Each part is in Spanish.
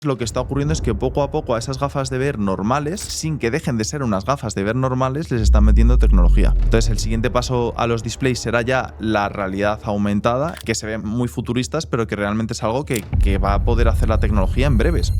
Lo que está ocurriendo es que poco a poco a esas gafas de ver normales, sin que dejen de ser unas gafas de ver normales, les están metiendo tecnología. Entonces el siguiente paso a los displays será ya la realidad aumentada, que se ven muy futuristas, pero que realmente es algo que va a poder hacer la tecnología en breves.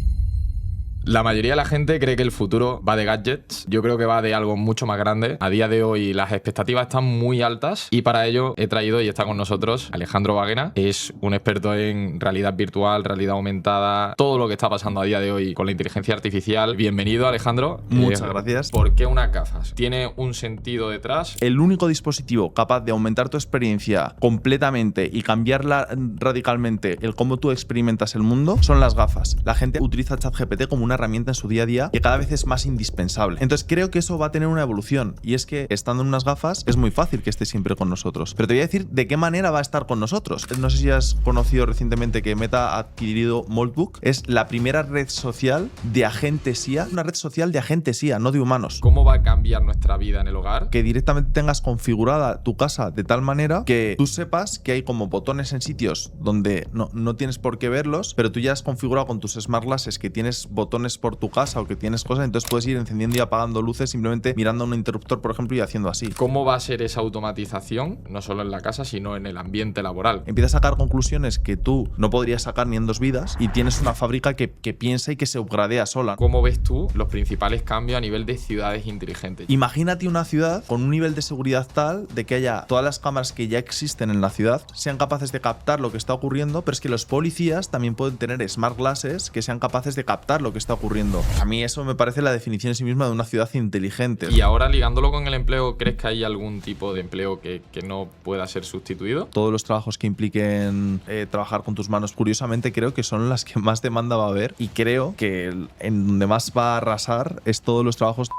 La mayoría de la gente cree que el futuro va de gadgets. Yo creo que va de algo mucho más grande. A día de hoy las expectativas están muy altas y para ello he traído y está con nosotros Alejandro Baguena. Es un experto en realidad virtual, realidad aumentada, todo lo que está pasando a día de hoy con la inteligencia artificial. Bienvenido, Alejandro. Muchas gracias. ¿Por qué unas gafas? ¿Tiene un sentido detrás? El único dispositivo capaz de aumentar tu experiencia completamente y cambiarla radicalmente el cómo tú experimentas el mundo son las gafas. La gente utiliza ChatGPT como una herramienta en su día a día que cada vez es más indispensable. Entonces creo que eso va a tener una evolución y es que estando en unas gafas es muy fácil que esté siempre con nosotros. Pero te voy a decir de qué manera va a estar con nosotros. No sé si has conocido recientemente que Meta ha adquirido Moltbook. Es la primera red social de agentes IA, una red social de agentes IA, no de humanos. ¿Cómo va a cambiar nuestra vida en el hogar? Que directamente tengas configurada tu casa de tal manera que tú sepas que hay como botones en sitios donde no tienes por qué verlos, pero tú ya has configurado con tus smart glasses que tienes botones por tu casa o que tienes cosas, entonces puedes ir encendiendo y apagando luces simplemente mirando a un interruptor, por ejemplo, y haciendo así. ¿Cómo va a ser esa automatización, no solo en la casa, sino en el ambiente laboral? Empiezas a sacar conclusiones que tú no podrías sacar ni en 2 vidas y tienes una fábrica que piensa y que se upgradea sola. ¿Cómo ves tú los principales cambios a nivel de ciudades inteligentes? Imagínate una ciudad con un nivel de seguridad tal de que haya todas las cámaras que ya existen en la ciudad sean capaces de captar lo que está ocurriendo, pero es que los policías también pueden tener smart glasses que sean capaces de captar lo que está ocurriendo. A mí eso me parece la definición en sí misma de una ciudad inteligente. Y ahora, ligándolo con el empleo, ¿crees que hay algún tipo de empleo que no pueda ser sustituido? Todos los trabajos que impliquen trabajar con tus manos, curiosamente creo que son las que más demanda va a haber y creo que en donde más va a arrasar es todos los trabajos.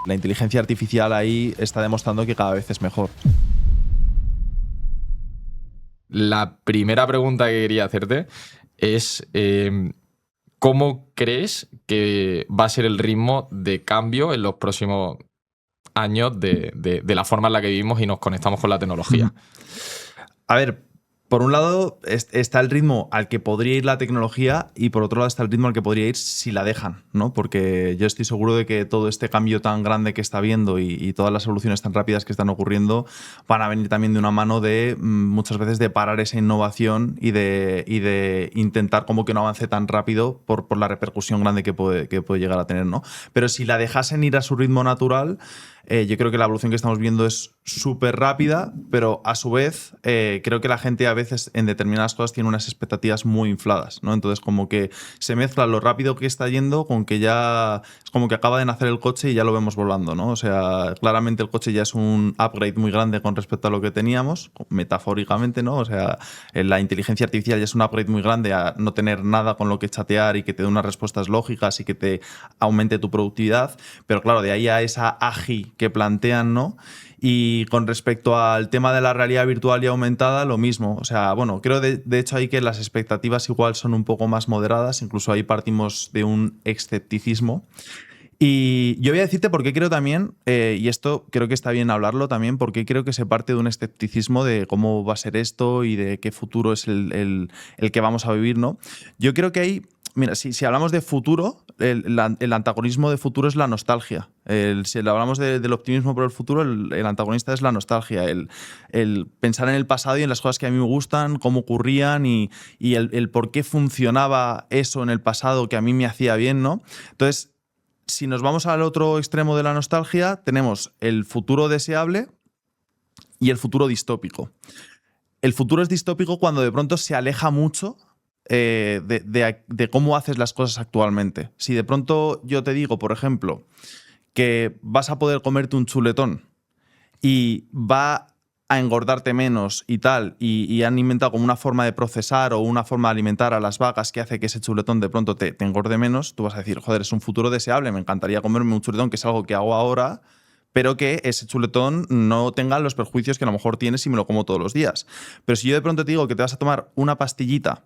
La inteligencia artificial ahí está demostrando que cada vez es mejor. La primera pregunta que quería hacerte es ¿cómo crees que va a ser el ritmo de cambio en los próximos años de la forma en la que vivimos y nos conectamos con la tecnología? A ver, por un lado está el ritmo al que podría ir la tecnología y por otro lado está el ritmo al que podría ir si la dejan, ¿no? Porque yo estoy seguro de que todo este cambio tan grande que está habiendo y todas las soluciones tan rápidas que están ocurriendo van a venir también de una mano de muchas veces de parar esa innovación y de intentar como que no avance tan rápido por la repercusión grande que puede llegar a tener, ¿no? Pero si la dejasen ir a su ritmo natural, yo creo que la evolución que estamos viendo es súper rápida, pero a su vez creo que la gente a veces en determinadas cosas tiene unas expectativas muy infladas, ¿no? Entonces como que se mezcla lo rápido que está yendo con que ya es como que acaba de nacer el coche y ya lo vemos volando, ¿no? O sea, claramente el coche ya es un upgrade muy grande con respecto a lo que teníamos, metafóricamente, ¿no? O sea, la inteligencia artificial ya es un upgrade muy grande a no tener nada con lo que chatear y que te dé unas respuestas lógicas y que te aumente tu productividad, pero claro, de ahí a esa AGI que plantean, ¿no? Y con respecto al tema de la realidad virtual y aumentada, lo mismo. O sea, bueno, creo de hecho ahí que las expectativas igual son un poco más moderadas, incluso ahí partimos de un escepticismo. Y yo voy a decirte por qué creo también, y esto creo que está bien hablarlo también, porque creo que se parte de un escepticismo de cómo va a ser esto y de qué futuro es el que vamos a vivir, ¿no? Yo creo que hay... Mira, si hablamos de futuro, el antagonismo de futuro es la nostalgia. Si hablamos del optimismo por el futuro, el antagonista es la nostalgia. El pensar en el pasado y en las cosas que a mí me gustan, cómo ocurrían y el por qué funcionaba eso en el pasado que a mí me hacía bien, ¿no? Entonces, si nos vamos al otro extremo de la nostalgia, tenemos el futuro deseable y el futuro distópico. El futuro es distópico cuando de pronto se aleja mucho de cómo haces las cosas actualmente. Si de pronto yo te digo, por ejemplo, que vas a poder comerte un chuletón y va a engordarte menos y tal, y han inventado como una forma de procesar o una forma de alimentar a las vacas que hace que ese chuletón de pronto te engorde menos, tú vas a decir, joder, es un futuro deseable, me encantaría comerme un chuletón, que es algo que hago ahora, pero que ese chuletón no tenga los perjuicios que a lo mejor tiene si me lo como todos los días. Pero si yo de pronto te digo que te vas a tomar una pastillita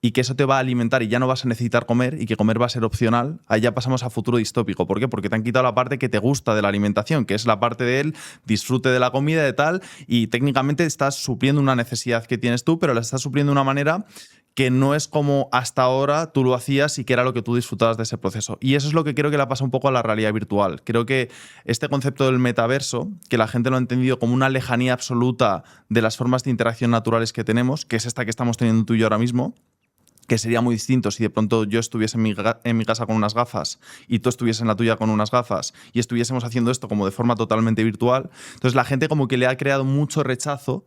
y que eso te va a alimentar y ya no vas a necesitar comer y que comer va a ser opcional, ahí ya pasamos a futuro distópico. ¿Por qué? Porque te han quitado la parte que te gusta de la alimentación, que es la parte del disfrute de la comida y de tal, y técnicamente estás supliendo una necesidad que tienes tú, pero la estás supliendo de una manera que no es como hasta ahora tú lo hacías y que era lo que tú disfrutabas de ese proceso. Y eso es lo que creo que le pasa un poco a la realidad virtual. Creo que este concepto del metaverso, que la gente lo ha entendido como una lejanía absoluta de las formas de interacción naturales que tenemos, que es esta que estamos teniendo tú y yo ahora mismo, que sería muy distinto si de pronto yo estuviese en mi casa con unas gafas y tú estuvieses en la tuya con unas gafas y estuviésemos haciendo esto como de forma totalmente virtual. Entonces la gente como que le ha creado mucho rechazo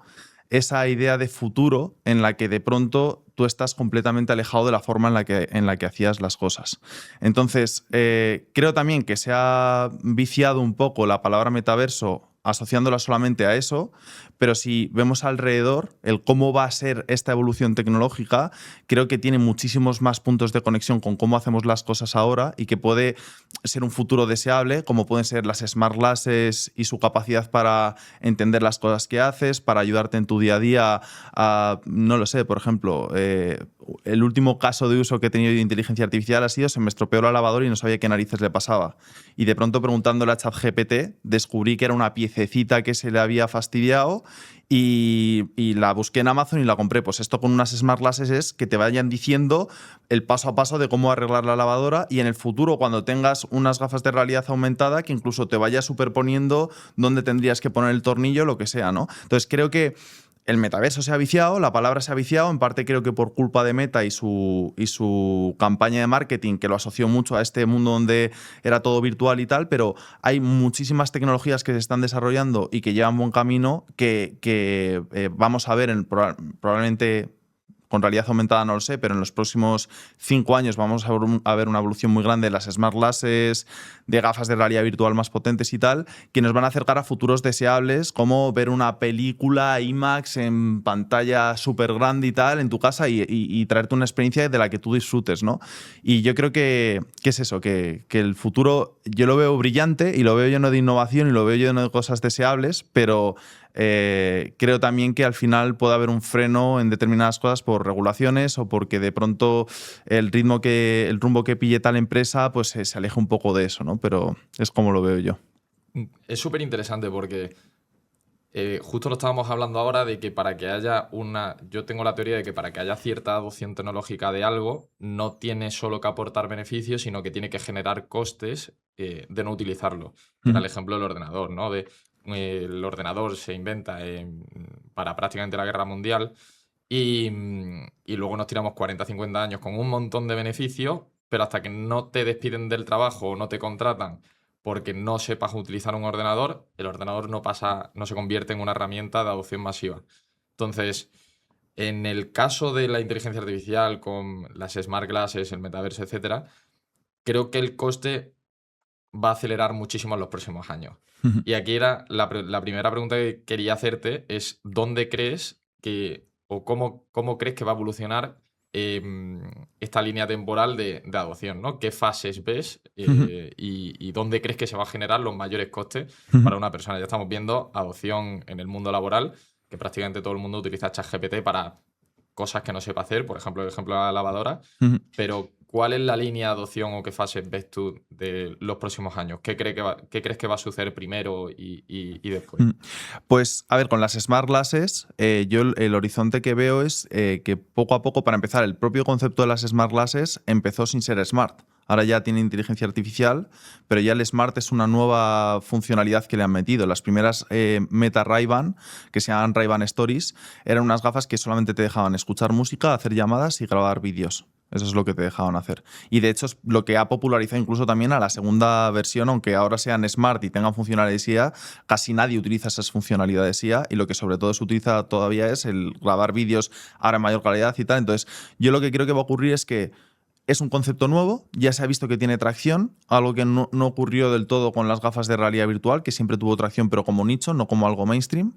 esa idea de futuro en la que de pronto tú estás completamente alejado de la forma en la que hacías las cosas. Entonces, creo también que se ha viciado un poco la palabra metaverso asociándola solamente a eso, pero si vemos alrededor el cómo va a ser esta evolución tecnológica, creo que tiene muchísimos más puntos de conexión con cómo hacemos las cosas ahora y que puede ser un futuro deseable, como pueden ser las smart glasses y su capacidad para entender las cosas que haces, para ayudarte en tu día a día a, no lo sé, por ejemplo, el último caso de uso que he tenido de inteligencia artificial ha sido: se me estropeó la lavadora y no sabía qué narices le pasaba. Y de pronto, preguntándole a ChatGPT, descubrí que era una piececita que se le había fastidiado y la busqué en Amazon y la compré. Pues esto con unas smart glasses es que te vayan diciendo el paso a paso de cómo arreglar la lavadora, y en el futuro, cuando tengas unas gafas de realidad aumentada, que incluso te vaya superponiendo dónde tendrías que poner el tornillo, lo que sea, ¿no? Entonces creo que el metaverso se ha viciado, la palabra se ha viciado, en parte creo que por culpa de Meta y su campaña de marketing, que lo asoció mucho a este mundo donde era todo virtual y tal, pero hay muchísimas tecnologías que se están desarrollando y que llevan buen camino que vamos a ver probablemente con realidad aumentada, no lo sé, pero en los próximos 5 años vamos a ver una evolución muy grande de las smart glasses, de gafas de realidad virtual más potentes y tal, que nos van a acercar a futuros deseables, como ver una película IMAX en pantalla súper grande y tal en tu casa y traerte una experiencia de la que tú disfrutes, ¿no? Y yo creo que es eso, que el futuro yo lo veo brillante y lo veo lleno de innovación y lo veo lleno de cosas deseables, pero creo también que al final puede haber un freno en determinadas cosas por regulaciones o porque de pronto el rumbo que pille tal empresa pues se aleja un poco de eso, ¿no? Pero es como lo veo yo. Es súper interesante porque justo lo estábamos hablando ahora de que para que haya yo tengo la teoría de que para que haya cierta adopción tecnológica de algo, no tiene solo que aportar beneficios, sino que tiene que generar costes de no utilizarlo. Era el ejemplo del ordenador, ¿no? El ordenador se inventa para prácticamente la Guerra Mundial y luego nos tiramos 40, 50 años con un montón de beneficios, pero hasta que no te despiden del trabajo o no te contratan porque no sepas utilizar un ordenador, el ordenador no se convierte en una herramienta de adopción masiva. Entonces, en el caso de la inteligencia artificial con las smart glasses, el metaverso, etcétera, creo que el coste va a acelerar muchísimo en los próximos años. Y aquí era la primera pregunta que quería hacerte es ¿dónde crees o cómo crees que va a evolucionar esta línea temporal de adopción, ¿no? ¿Qué fases ves y dónde crees que se va a generar los mayores costes para una persona? Ya estamos viendo adopción en el mundo laboral, que prácticamente todo el mundo utiliza ChatGPT para cosas que no sepa hacer, por ejemplo, el ejemplo de la lavadora, pero ¿cuál es la línea de adopción o qué fase ves tú de los próximos años? ¿Qué crees que va a suceder primero y después? Pues, a ver, con las smart glasses, yo el horizonte que veo es que poco a poco, para empezar, el propio concepto de las smart glasses empezó sin ser smart. Ahora ya tiene inteligencia artificial, pero ya el smart es una nueva funcionalidad que le han metido. Las primeras Meta Ray-Ban, que se llaman Ray-Ban Stories, eran unas gafas que solamente te dejaban escuchar música, hacer llamadas y grabar vídeos. Eso es lo que te dejaban hacer. Y de hecho es lo que ha popularizado incluso también a la segunda versión, aunque ahora sean smart y tengan funcionalidades IA, casi nadie utiliza esas funcionalidades IA y lo que sobre todo se utiliza todavía es el grabar vídeos ahora en mayor calidad y tal. Entonces yo lo que creo que va a ocurrir es que es un concepto nuevo, ya se ha visto que tiene tracción, algo que no ocurrió del todo con las gafas de realidad virtual, que siempre tuvo tracción pero como nicho, no como algo mainstream.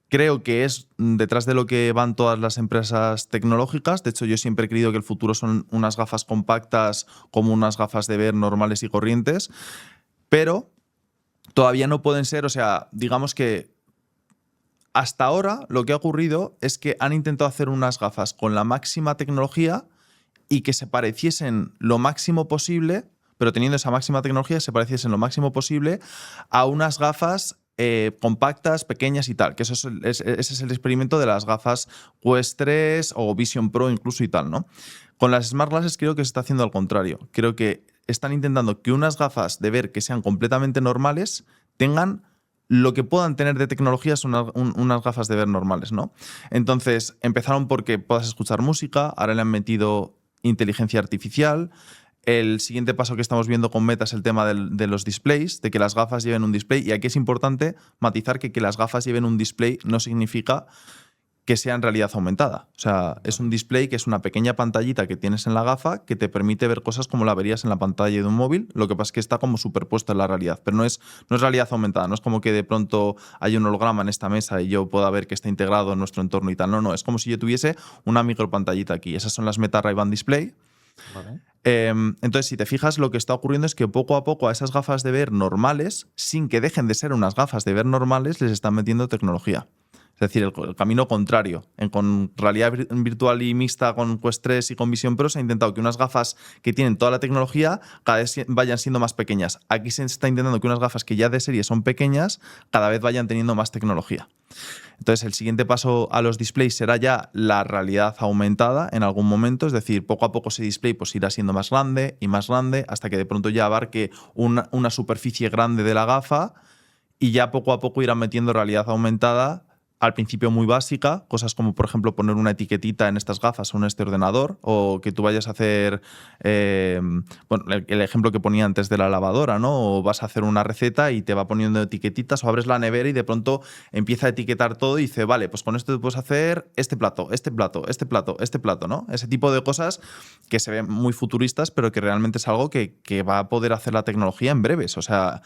Creo que es detrás de lo que van todas las empresas tecnológicas. De hecho, yo siempre he creído que el futuro son unas gafas compactas como unas gafas de ver normales y corrientes, pero todavía no pueden ser, o sea, digamos que hasta ahora lo que ha ocurrido es que han intentado hacer unas gafas con la máxima tecnología y que se pareciesen lo máximo posible, pero teniendo esa máxima tecnología, se pareciesen lo máximo posible a unas gafas compactas, pequeñas y tal, que ese es el experimento de las gafas Quest 3 o Vision Pro incluso y tal, ¿no? Con las Smart Glasses creo que se está haciendo al contrario. Creo que están intentando que unas gafas de ver que sean completamente normales tengan lo que puedan tener de tecnología son unas gafas de ver normales, ¿no? Entonces, empezaron porque puedas escuchar música, ahora le han metido inteligencia artificial. El siguiente paso que estamos viendo con Meta es el tema de los displays, de que las gafas lleven un display. Y aquí es importante matizar que las gafas lleven un display no significa que sea en realidad aumentada. O sea, es un display que es una pequeña pantallita que tienes en la gafa que te permite ver cosas como la verías en la pantalla de un móvil. Lo que pasa es que está como superpuesto en la realidad, pero no es realidad aumentada. No es como que de pronto hay un holograma en esta mesa y yo pueda ver que está integrado en nuestro entorno y tal. No, es como si yo tuviese una micropantallita aquí. Esas son las Meta Ray-Ban Display. Vale. Entonces, si te fijas, lo que está ocurriendo es que poco a poco a esas gafas de ver normales, sin que dejen de ser unas gafas de ver normales, les están metiendo tecnología. Es decir, el camino contrario. Con realidad virtual y mixta, con Quest 3 y con Vision Pro, se ha intentado que unas gafas que tienen toda la tecnología cada vez vayan siendo más pequeñas. Aquí se está intentando que unas gafas que ya de serie son pequeñas cada vez vayan teniendo más tecnología. Entonces, el siguiente paso a los displays será ya la realidad aumentada en algún momento, es decir, poco a poco ese display pues irá siendo más grande y más grande hasta que de pronto ya abarque una superficie grande de la gafa y ya poco a poco irán metiendo realidad aumentada. Al principio muy básica, cosas como por ejemplo poner una etiquetita en estas gafas o en este ordenador, o que tú vayas a hacer, bueno, el ejemplo que ponía antes de la lavadora, ¿no? O vas a hacer una receta y te va poniendo etiquetitas, o abres la nevera y de pronto empieza a etiquetar todo y dice, vale, pues con esto tú puedes hacer este plato, este plato, este plato, este plato, ¿no? Ese tipo de cosas que se ven muy futuristas, pero que realmente es algo que va a poder hacer la tecnología en breves, o sea,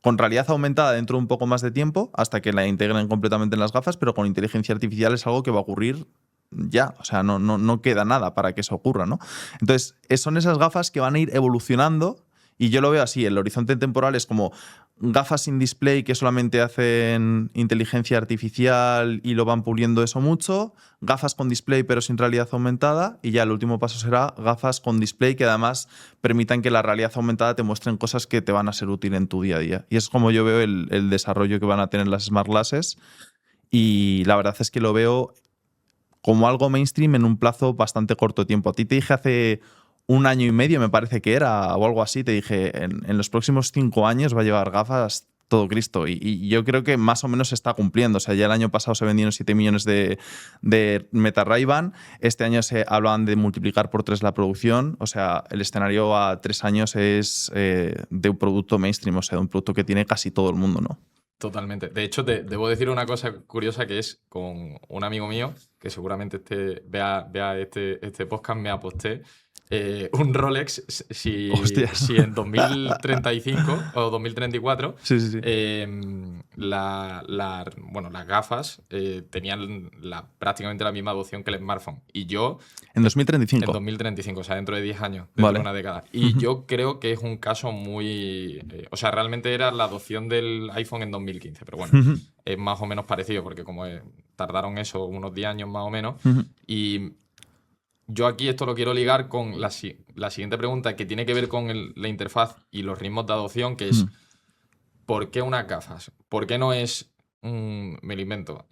con realidad aumentada dentro de un poco más de tiempo, hasta que la integren completamente en las gafas, pero con inteligencia artificial es algo que va a ocurrir ya. O sea, no queda nada para que eso ocurra, ¿no? Entonces, son esas gafas que van a ir evolucionando y yo lo veo así. El horizonte temporal es como gafas sin display que solamente hacen inteligencia artificial y lo van puliendo eso mucho, gafas con display pero sin realidad aumentada, y ya el último paso será gafas con display que además permitan que la realidad aumentada te muestren cosas que te van a ser útiles en tu día a día. Y es como yo veo el desarrollo que van a tener las Smart Glasses, y la verdad es que lo veo como algo mainstream en un plazo bastante corto de tiempo. A ti te dije hace 1 año y medio, me parece que era, o algo así, te dije, en los próximos 5 años va a llevar gafas todo Cristo. Y yo creo que más o menos se está cumpliendo. O sea, ya el año pasado se vendieron 7 millones de Meta Ray-Ban. Este año se hablan de multiplicar por 3 la producción. O sea, el escenario a 3 años es de un producto mainstream, o sea, de un producto que tiene casi todo el mundo, ¿no? Totalmente. De hecho, debo decir una cosa curiosa, que es con un amigo mío, que seguramente vea este podcast, me aposté un Rolex si en 2035 o 2034 Sí. bueno, las gafas tenían prácticamente la misma adopción que el smartphone. Y yo... En 2035. En 2035, o sea, dentro de 10 años, dentro de una década. Y yo creo que es un caso muy... o sea, realmente era la adopción del iPhone en 2015, pero bueno, es más o menos parecido, porque como tardaron eso unos 10 años más o menos. Y yo aquí esto lo quiero ligar con la siguiente pregunta, que tiene que ver con la interfaz y los ritmos de adopción, que es ¿por qué unas gafas? ¿Por qué no es, me lo invento,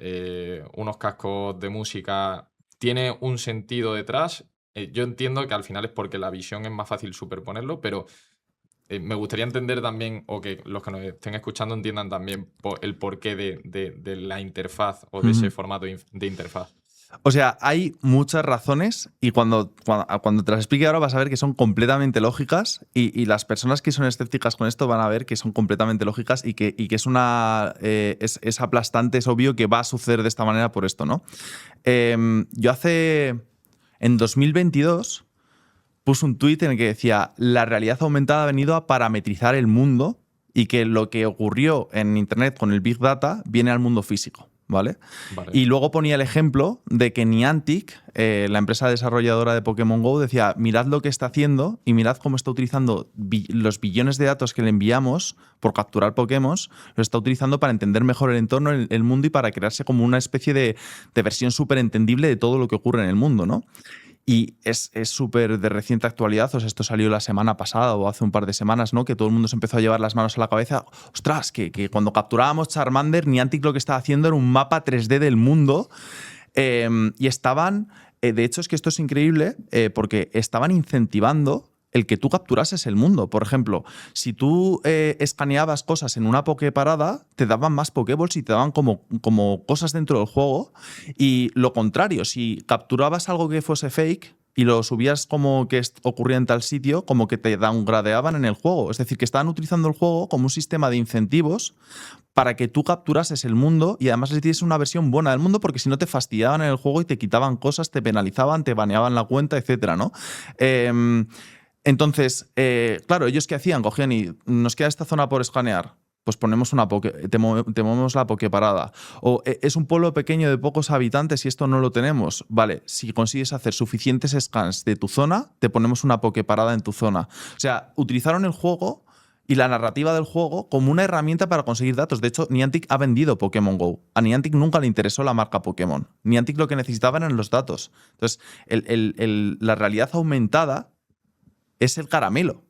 unos cascos de música? ¿Tiene un sentido detrás? Yo entiendo que al final es porque la visión es más fácil superponerlo, pero me gustaría entender también, o que los que nos estén escuchando entiendan también el porqué de la interfaz o de ese formato de interfaz. O sea, hay muchas razones y cuando te las explique ahora vas a ver que son completamente lógicas, y las personas que son escépticas con esto van a ver que son completamente lógicas y que es aplastante, es obvio que va a suceder de esta manera por esto, ¿no? Yo en 2022 puse un tuit en el que decía: la realidad aumentada ha venido a parametrizar el mundo, y que lo que ocurrió en Internet con el Big Data viene al mundo físico. ¿Vale? Y luego ponía el ejemplo de que Niantic, la empresa desarrolladora de Pokémon GO, decía: mirad lo que está haciendo y mirad cómo está utilizando los billones de datos que le enviamos por capturar Pokémon, lo está utilizando para entender mejor el entorno, el mundo, y para crearse como una especie de versión súper entendible de todo lo que ocurre en el mundo, ¿no? Y es súper de reciente actualidad, o sea, esto salió la semana pasada o hace un par de semanas, ¿no? Que todo el mundo se empezó a llevar las manos a la cabeza. Ostras, que cuando capturábamos Charmander, Niantic lo que estaba haciendo era un mapa 3D del mundo y estaban... de hecho, es que esto es increíble porque estaban incentivando el que tú capturases el mundo. Por ejemplo, si tú escaneabas cosas en una Poképarada, te daban más Pokéballs y te daban como cosas dentro del juego. Y lo contrario, si capturabas algo que fuese fake y lo subías como que ocurría en tal sitio, como que te downgradeaban en el juego. Es decir, que estaban utilizando el juego como un sistema de incentivos para que tú capturases el mundo y además les diese una versión buena del mundo, porque si no te fastidiaban en el juego y te quitaban cosas, te penalizaban, te baneaban la cuenta, etcétera, ¿no? Entonces, claro, ellos ¿qué hacían? Cogían y nos queda esta zona por escanear. Pues ponemos te movemos la Poképarada. O es un pueblo pequeño de pocos habitantes y esto no lo tenemos. Vale, si consigues hacer suficientes scans de tu zona, te ponemos una Poképarada en tu zona. O sea, utilizaron el juego y la narrativa del juego como una herramienta para conseguir datos. De hecho, Niantic ha vendido Pokémon GO. A Niantic nunca le interesó la marca Pokémon. Niantic lo que necesitaba eran los datos. Entonces, la realidad aumentada es el caramelo.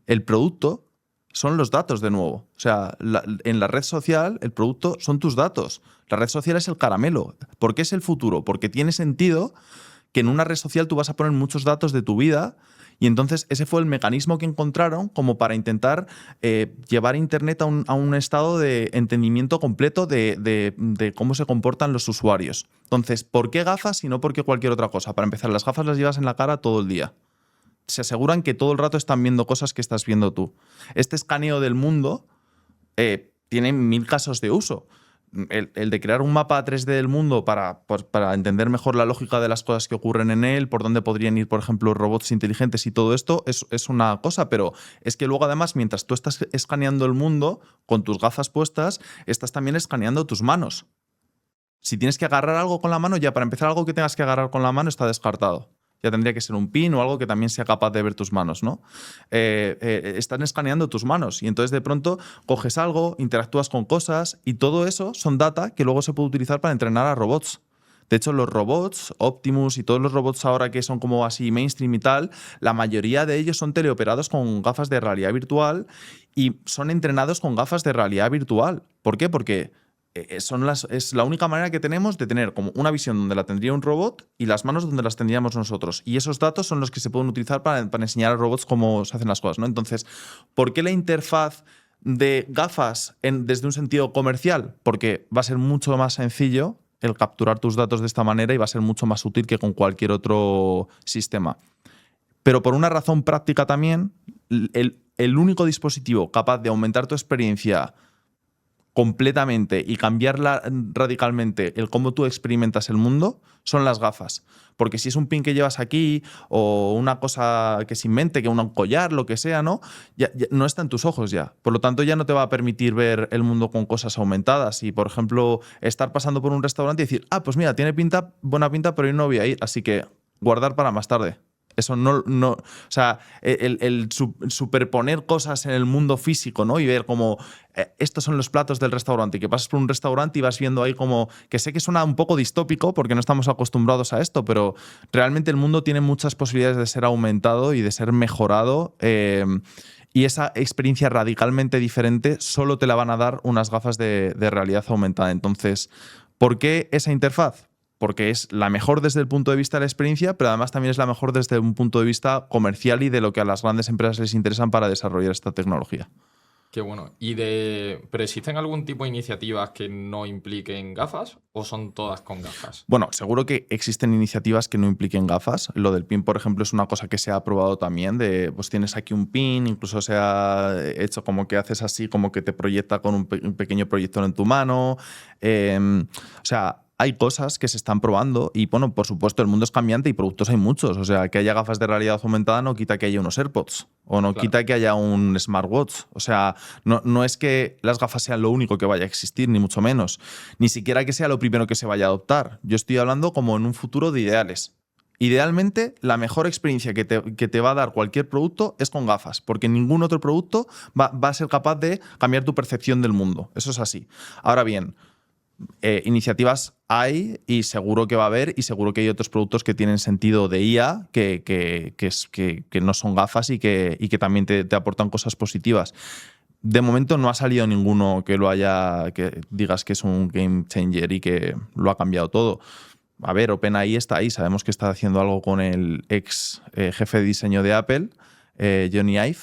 El producto son los datos de nuevo. O sea, en la red social el producto son tus datos. La red social es el caramelo. ¿Por qué es el futuro? Porque tiene sentido que en una red social tú vas a poner muchos datos de tu vida y entonces ese fue el mecanismo que encontraron como para intentar llevar Internet a un estado de entendimiento completo de cómo se comportan los usuarios. Entonces, ¿por qué gafas y no por qué cualquier otra cosa? Para empezar, las gafas las llevas en la cara todo el día. Se aseguran que todo el rato están viendo cosas que estás viendo tú. Este escaneo del mundo tiene 1000 casos de uso. El de crear un mapa 3D del mundo para entender mejor la lógica de las cosas que ocurren en él, por dónde podrían ir, por ejemplo, robots inteligentes y todo esto, es una cosa, pero es que luego además, mientras tú estás escaneando el mundo con tus gafas puestas, estás también escaneando tus manos. Si tienes que agarrar algo con la mano, ya para empezar algo que tengas que agarrar con la mano está descartado. Ya tendría que ser un pin o algo que también sea capaz de ver tus manos, ¿no? Están escaneando tus manos y entonces de pronto coges algo, interactúas con cosas y todo eso son data que luego se puede utilizar para entrenar a robots. De hecho, los robots, Optimus y todos los robots ahora que son como así mainstream y tal, la mayoría de ellos son teleoperados con gafas de realidad virtual y son entrenados con gafas de realidad virtual. ¿Por qué? Porque es la única manera que tenemos de tener como una visión donde la tendría un robot y las manos donde las tendríamos nosotros. Y esos datos son los que se pueden utilizar para enseñar a robots cómo se hacen las cosas, ¿no? Entonces, ¿por qué la interfaz de gafas desde un sentido comercial? Porque va a ser mucho más sencillo el capturar tus datos de esta manera y va a ser mucho más útil que con cualquier otro sistema. Pero por una razón práctica también, el único dispositivo capaz de aumentar tu experiencia completamente y cambiarla radicalmente el cómo tú experimentas el mundo son las gafas. Porque si es un pin que llevas aquí o una cosa que se invente, que un collar, lo que sea, ¿no? Ya no está en tus ojos ya. Por lo tanto, ya no te va a permitir ver el mundo con cosas aumentadas. Y, por ejemplo, estar pasando por un restaurante y decir, pues mira, tiene pinta, buena pinta, pero yo no voy a ir, así que guardar para más tarde. Eso no, o sea, el superponer cosas en el mundo físico, ¿no? Y ver como estos son los platos del restaurante y que pasas por un restaurante y vas viendo ahí como, que sé que suena un poco distópico porque no estamos acostumbrados a esto, pero realmente el mundo tiene muchas posibilidades de ser aumentado y de ser mejorado y esa experiencia radicalmente diferente solo te la van a dar unas gafas de realidad aumentada. Entonces, ¿por qué esa interfaz? Porque es la mejor desde el punto de vista de la experiencia, pero además también es la mejor desde un punto de vista comercial y de lo que a las grandes empresas les interesan para desarrollar esta tecnología. Qué bueno. ¿Pero existen algún tipo de iniciativas que no impliquen gafas o son todas con gafas? Bueno, seguro que existen iniciativas que no impliquen gafas. Lo del pin, por ejemplo, es una cosa que se ha aprobado también, pues tienes aquí un pin, incluso se ha hecho como que haces así, como que te proyecta con un pequeño proyector en tu mano. O sea, hay cosas que se están probando y, bueno, por supuesto, el mundo es cambiante y productos hay muchos. O sea, que haya gafas de realidad aumentada no quita que haya unos AirPods o no quita que haya un smartwatch. O sea, no es que las gafas sean lo único que vaya a existir, ni mucho menos. Ni siquiera que sea lo primero que se vaya a adoptar. Yo estoy hablando como en un futuro de ideales. Idealmente, la mejor experiencia que te va a dar cualquier producto es con gafas, porque ningún otro producto va a ser capaz de cambiar tu percepción del mundo. Eso es así. Ahora bien, iniciativas hay y seguro que va a haber y seguro que hay otros productos que tienen sentido de IA que no son gafas y que también te aportan cosas positivas. De momento no ha salido ninguno que digas que es un game changer y que lo ha cambiado todo. A ver, OpenAI está ahí, sabemos que está haciendo algo con el ex jefe de diseño de Apple, Johnny Ive,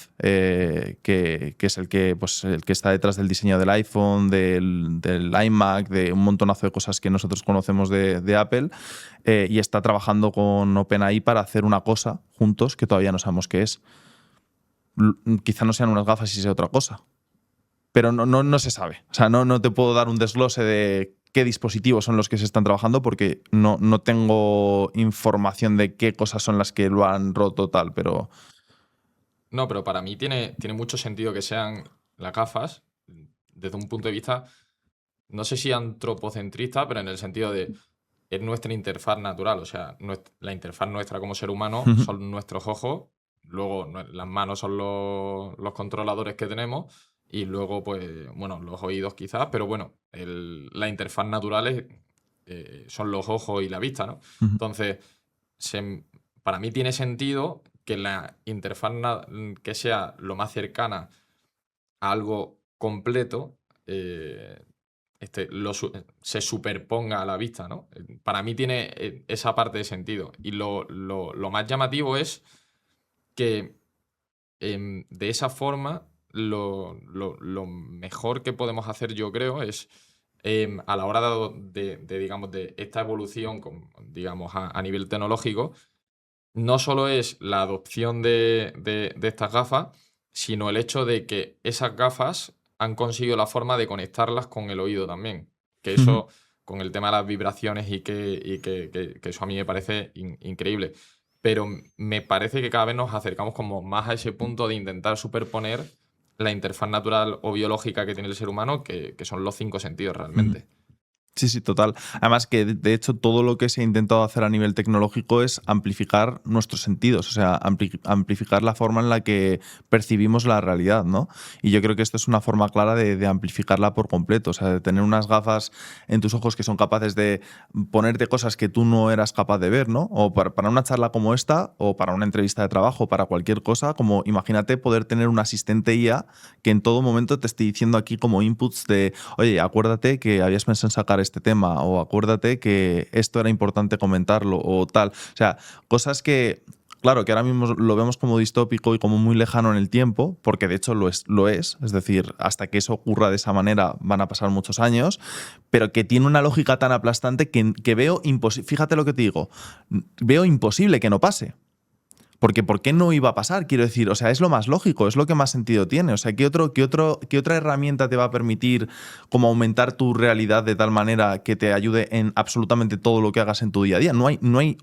que es pues, el que está detrás del diseño del iPhone, del iMac, de un montonazo de cosas que nosotros conocemos de Apple, y está trabajando con OpenAI para hacer una cosa juntos que todavía no sabemos qué es. Quizá no sean unas gafas y sea otra cosa, pero no se sabe. O sea, no te puedo dar un desglose de qué dispositivos son los que se están trabajando porque no tengo información de qué cosas son las que lo han roto tal, pero... No, pero para mí tiene mucho sentido que sean las gafas, desde un punto de vista, no sé si antropocentrista, pero en el sentido de es nuestra interfaz natural. O sea, la interfaz nuestra como ser humano son nuestros ojos, luego las manos son los controladores que tenemos y luego, pues, bueno, los oídos quizás, pero bueno, la interfaz natural son los ojos y la vista, ¿no? Entonces, para mí tiene sentido que la interfaz que sea lo más cercana a algo completo se superponga a la vista, ¿no? Para mí tiene esa parte de sentido. Y lo más llamativo es que de esa forma lo mejor que podemos hacer, yo creo, es a la hora digamos, de esta evolución, digamos, a nivel tecnológico, no solo es la adopción de estas gafas, sino el hecho de que esas gafas han conseguido la forma de conectarlas con el oído también. Que eso, con el tema de las vibraciones y que eso a mí me parece increíble. Pero me parece que cada vez nos acercamos como más a ese punto de intentar superponer la interfaz natural o biológica que tiene el ser humano, que son los 5 sentidos realmente. Sí, sí, total. Además que, de hecho, todo lo que se ha intentado hacer a nivel tecnológico es amplificar nuestros sentidos, o sea, amplificar la forma en la que percibimos la realidad, ¿no? Y yo creo que esto es una forma clara de amplificarla por completo, o sea, de tener unas gafas en tus ojos que son capaces de ponerte cosas que tú no eras capaz de ver, ¿no? O para una charla como esta, o para una entrevista de trabajo, para cualquier cosa, como imagínate poder tener un asistente IA que en todo momento te esté diciendo aquí como inputs de, oye, acuérdate que habías pensado en sacar este tema, o acuérdate que esto era importante comentarlo, o tal. O sea, cosas que, claro, que ahora mismo lo vemos como distópico y como muy lejano en el tiempo, porque de hecho lo es decir, hasta que eso ocurra de esa manera van a pasar muchos años, pero que tiene una lógica tan aplastante que veo imposible, fíjate lo que te digo, veo imposible que no pase. Porque ¿por qué no iba a pasar? Quiero decir, o sea, es lo más lógico, es lo que más sentido tiene. O sea, ¿qué otra herramienta te va a permitir como aumentar tu realidad de tal manera que te ayude en absolutamente todo lo que hagas en tu día a día? No hay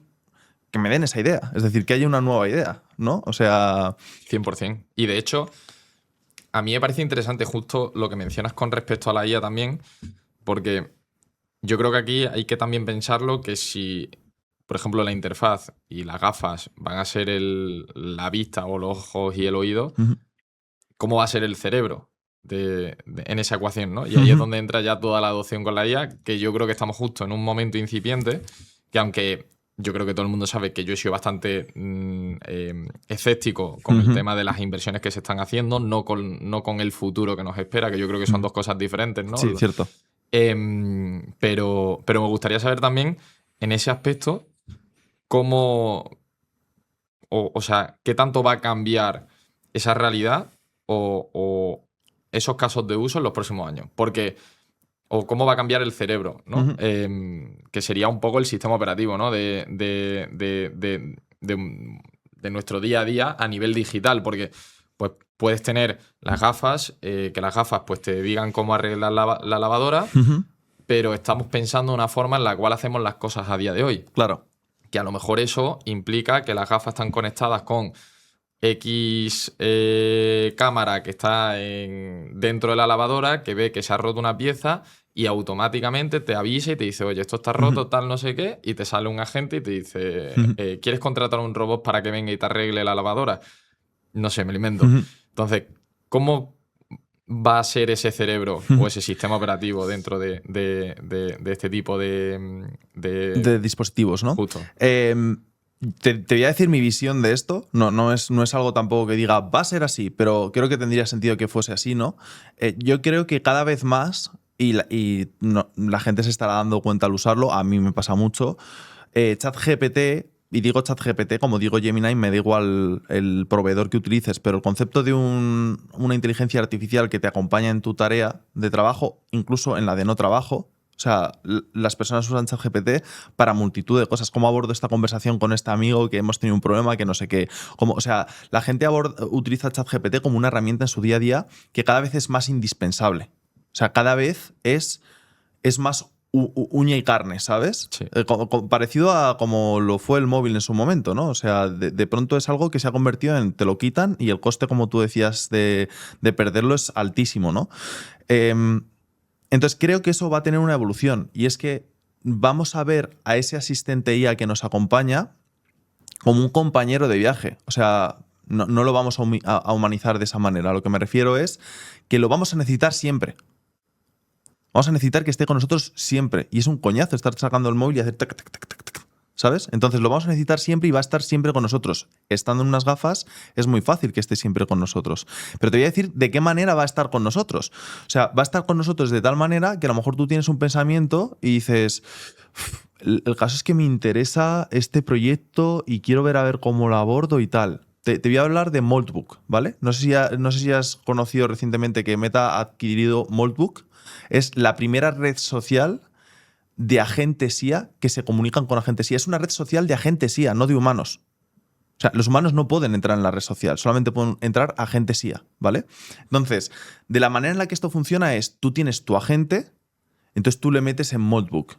que me den esa idea. Es decir, que haya una nueva idea, ¿no? O sea... 100%. Y de hecho, a mí me parece interesante justo lo que mencionas con respecto a la IA también, porque yo creo que aquí hay que también pensarlo que si, por ejemplo, la interfaz y las gafas van a ser la vista o los ojos y el oído, ¿cómo va a ser el cerebro en esa ecuación, ¿no? Y ahí es donde entra ya toda la adopción con la IA, que yo creo que estamos justo en un momento incipiente, que aunque yo creo que todo el mundo sabe que yo he sido bastante escéptico con el tema de las inversiones que se están haciendo, no con el futuro que nos espera, que yo creo que son dos cosas diferentes, ¿no? Sí, cierto. Pero me gustaría saber también, en ese aspecto, cómo, o sea, qué tanto va a cambiar esa realidad o esos casos de uso en los próximos años. Porque, o cómo va a cambiar el cerebro, ¿no? Que sería un poco el sistema operativo, ¿no? De nuestro día a día a nivel digital. Porque pues, puedes tener las gafas, que las gafas pues, te digan cómo arreglar la lavadora, pero estamos pensando en una forma en la cual hacemos las cosas a día de hoy. Claro. Que a lo mejor eso implica que las gafas están conectadas con X cámara que está dentro de la lavadora, que ve que se ha roto una pieza y automáticamente te avisa y te dice, oye, esto está roto, tal, no sé qué, y te sale un agente y te dice, ¿quieres contratar a un robot para que venga y te arregle la lavadora? No sé, me lo invento. Entonces, ¿cómo va a ser ese cerebro o ese sistema operativo dentro de este tipo de dispositivos, ¿no? Justo. Te voy a decir mi visión de esto. No es algo tampoco que diga va a ser así, pero creo que tendría sentido que fuese así, ¿no? Yo creo que cada vez más, la gente se estará dando cuenta al usarlo, a mí me pasa mucho, ChatGPT, y digo ChatGPT como digo Gemini, me da igual el proveedor que utilices, pero el concepto de una inteligencia artificial que te acompaña en tu tarea de trabajo, incluso en la de no trabajo. O sea, las personas usan ChatGPT para multitud de cosas. ¿Cómo abordo esta conversación con este amigo que hemos tenido un problema, que no sé qué? O sea, la gente utiliza ChatGPT como una herramienta en su día a día que cada vez es más indispensable. O sea, cada vez es más uña y carne, ¿sabes? Sí. Parecido a como lo fue el móvil en su momento, ¿no? O sea, de pronto es algo que se ha convertido en te lo quitan y el coste, como tú decías, de perderlo es altísimo, ¿no? Entonces creo que eso va a tener una evolución y es que vamos a ver a ese asistente IA que nos acompaña como un compañero de viaje. O sea, no lo vamos a humanizar de esa manera. A lo que me refiero es que lo vamos a necesitar siempre. Vamos a necesitar que esté con nosotros siempre. Y es un coñazo estar sacando el móvil y hacer tac, tac, tac, tac, tac, ¿sabes? Entonces lo vamos a necesitar siempre y va a estar siempre con nosotros. Estando en unas gafas es muy fácil que esté siempre con nosotros. Pero te voy a decir de qué manera va a estar con nosotros. O sea, va a estar con nosotros de tal manera que a lo mejor tú tienes un pensamiento y dices, el caso es que me interesa este proyecto y quiero ver a ver cómo lo abordo y tal. Te voy a hablar de Moltbook, ¿vale? No sé si has conocido recientemente que Meta ha adquirido Moltbook. Es la primera red social de agentes IA que se comunican con agentes IA. Es una red social de agentes IA, no de humanos. O sea, los humanos no pueden entrar en la red social, solamente pueden entrar agentes IA, ¿vale? Entonces, de la manera en la que esto funciona es, tú tienes tu agente, entonces tú le metes en Moltbook.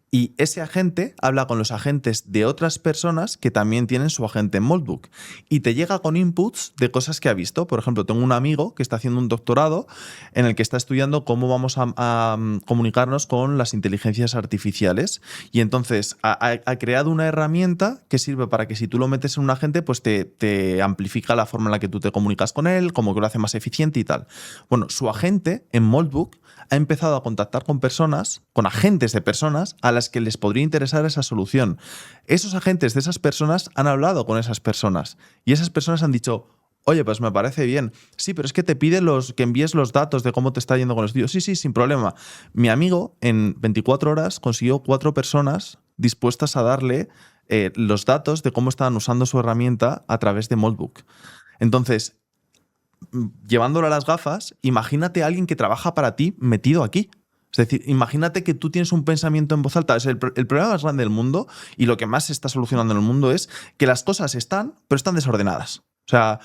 Y ese agente habla con los agentes de otras personas que también tienen su agente en Moltbook. Y te llega con inputs de cosas que ha visto. Por ejemplo, tengo un amigo que está haciendo un doctorado en el que está estudiando cómo vamos a comunicarnos con las inteligencias artificiales. Y entonces ha creado una herramienta que sirve para que si tú lo metes en un agente, pues te amplifica la forma en la que tú te comunicas con él, como que lo hace más eficiente y tal. Bueno, su agente en Moltbook ha empezado a contactar con personas, con agentes de personas a las que les podría interesar esa solución. Esos agentes de esas personas han hablado con esas personas y esas personas han dicho, oye, pues me parece bien. Sí, pero es que te pide que envíes los datos de cómo te está yendo con el estudio. Sí, sin problema. Mi amigo en 24 horas consiguió 4 personas dispuestas a darle los datos de cómo estaban usando su herramienta a través de Moltbook. Entonces, llevándolo a las gafas, imagínate a alguien que trabaja para ti metido aquí. Es decir, imagínate que tú tienes un pensamiento en voz alta. Es el problema más grande del mundo y lo que más se está solucionando en el mundo es que las cosas están, pero están desordenadas. O sea,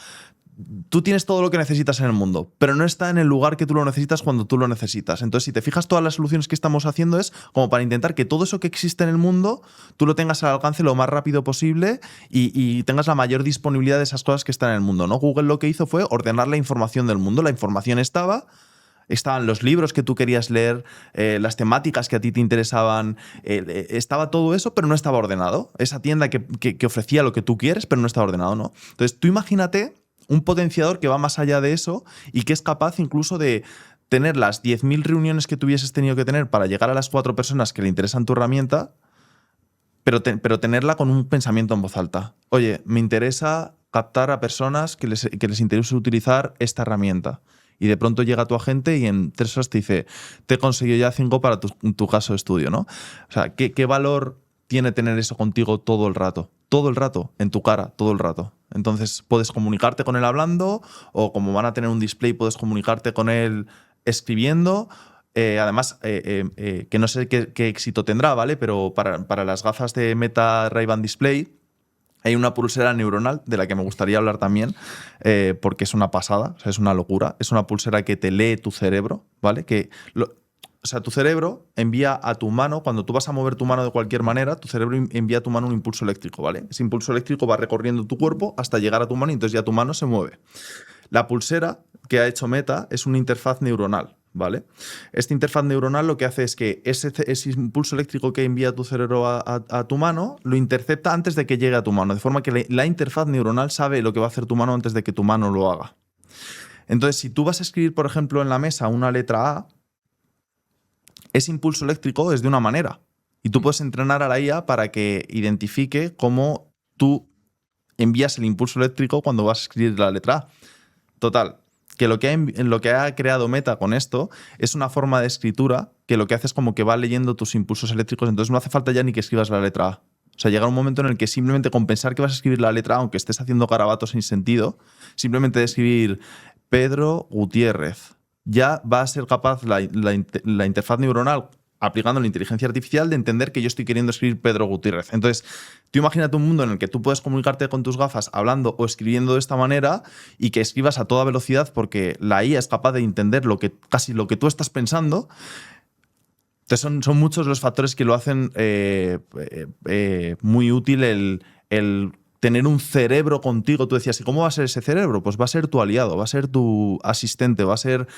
tú tienes todo lo que necesitas en el mundo, pero no está en el lugar que tú lo necesitas cuando tú lo necesitas. Entonces, si te fijas, todas las soluciones que estamos haciendo es como para intentar que todo eso que existe en el mundo tú lo tengas al alcance lo más rápido posible y tengas la mayor disponibilidad de esas cosas que están en el mundo, ¿no? Google lo que hizo fue ordenar la información del mundo. La información estaban los libros que tú querías leer, las temáticas que a ti te interesaban, estaba todo eso, pero no estaba ordenado. Esa tienda que ofrecía lo que tú quieres, pero no estaba ordenado, ¿no? Entonces, tú imagínate un potenciador que va más allá de eso y que es capaz incluso de tener las 10.000 reuniones que tú hubieses tenido que tener para llegar a las 4 personas que le interesan tu herramienta, pero tenerla con un pensamiento en voz alta. Oye, me interesa captar a personas que les interese utilizar esta herramienta. Y de pronto llega tu agente y en 3 horas te dice, te he conseguido ya 5 para tu caso de estudio, ¿no? O sea, ¿qué valor tiene tener eso contigo todo el rato? Todo el rato, en tu cara, todo el rato. Entonces puedes comunicarte con él hablando o como van a tener un display puedes comunicarte con él escribiendo. Además, que no sé qué éxito tendrá, ¿vale? Pero para las gafas de Meta Ray-Ban Display hay una pulsera neuronal de la que me gustaría hablar también, porque es una pasada, o sea, es una locura. Es una pulsera que te lee tu cerebro, ¿vale? O sea, tu cerebro envía a tu mano, cuando tú vas a mover tu mano de cualquier manera, tu cerebro envía a tu mano un impulso eléctrico, ¿vale? Ese impulso eléctrico va recorriendo tu cuerpo hasta llegar a tu mano y entonces ya tu mano se mueve. La pulsera que ha hecho Meta es una interfaz neuronal, ¿vale? Esta interfaz neuronal lo que hace es que ese impulso eléctrico que envía tu cerebro a tu mano lo intercepta antes de que llegue a tu mano, de forma que la interfaz neuronal sabe lo que va a hacer tu mano antes de que tu mano lo haga. Entonces, si tú vas a escribir, por ejemplo, en la mesa una letra A, ese impulso eléctrico es de una manera. Y tú puedes entrenar a la IA para que identifique cómo tú envías el impulso eléctrico cuando vas a escribir la letra A. Total, que lo que ha creado Meta con esto es una forma de escritura que lo que hace es como que va leyendo tus impulsos eléctricos, entonces no hace falta ya ni que escribas la letra A. O sea, llega un momento en el que simplemente con pensar que vas a escribir la letra A, aunque estés haciendo garabatos sin sentido, simplemente de escribir Pedro Gutiérrez, ya va a ser capaz la interfaz neuronal, aplicando la inteligencia artificial, de entender que yo estoy queriendo escribir Pedro Gutiérrez. Entonces, tú imagínate un mundo en el que tú puedes comunicarte con tus gafas hablando o escribiendo de esta manera y que escribas a toda velocidad porque la IA es capaz de entender casi lo que tú estás pensando. Entonces son muchos los factores que lo hacen muy útil el tener un cerebro contigo. Tú decías, ¿y cómo va a ser ese cerebro? Pues va a ser tu aliado, va a ser tu asistente, va a ser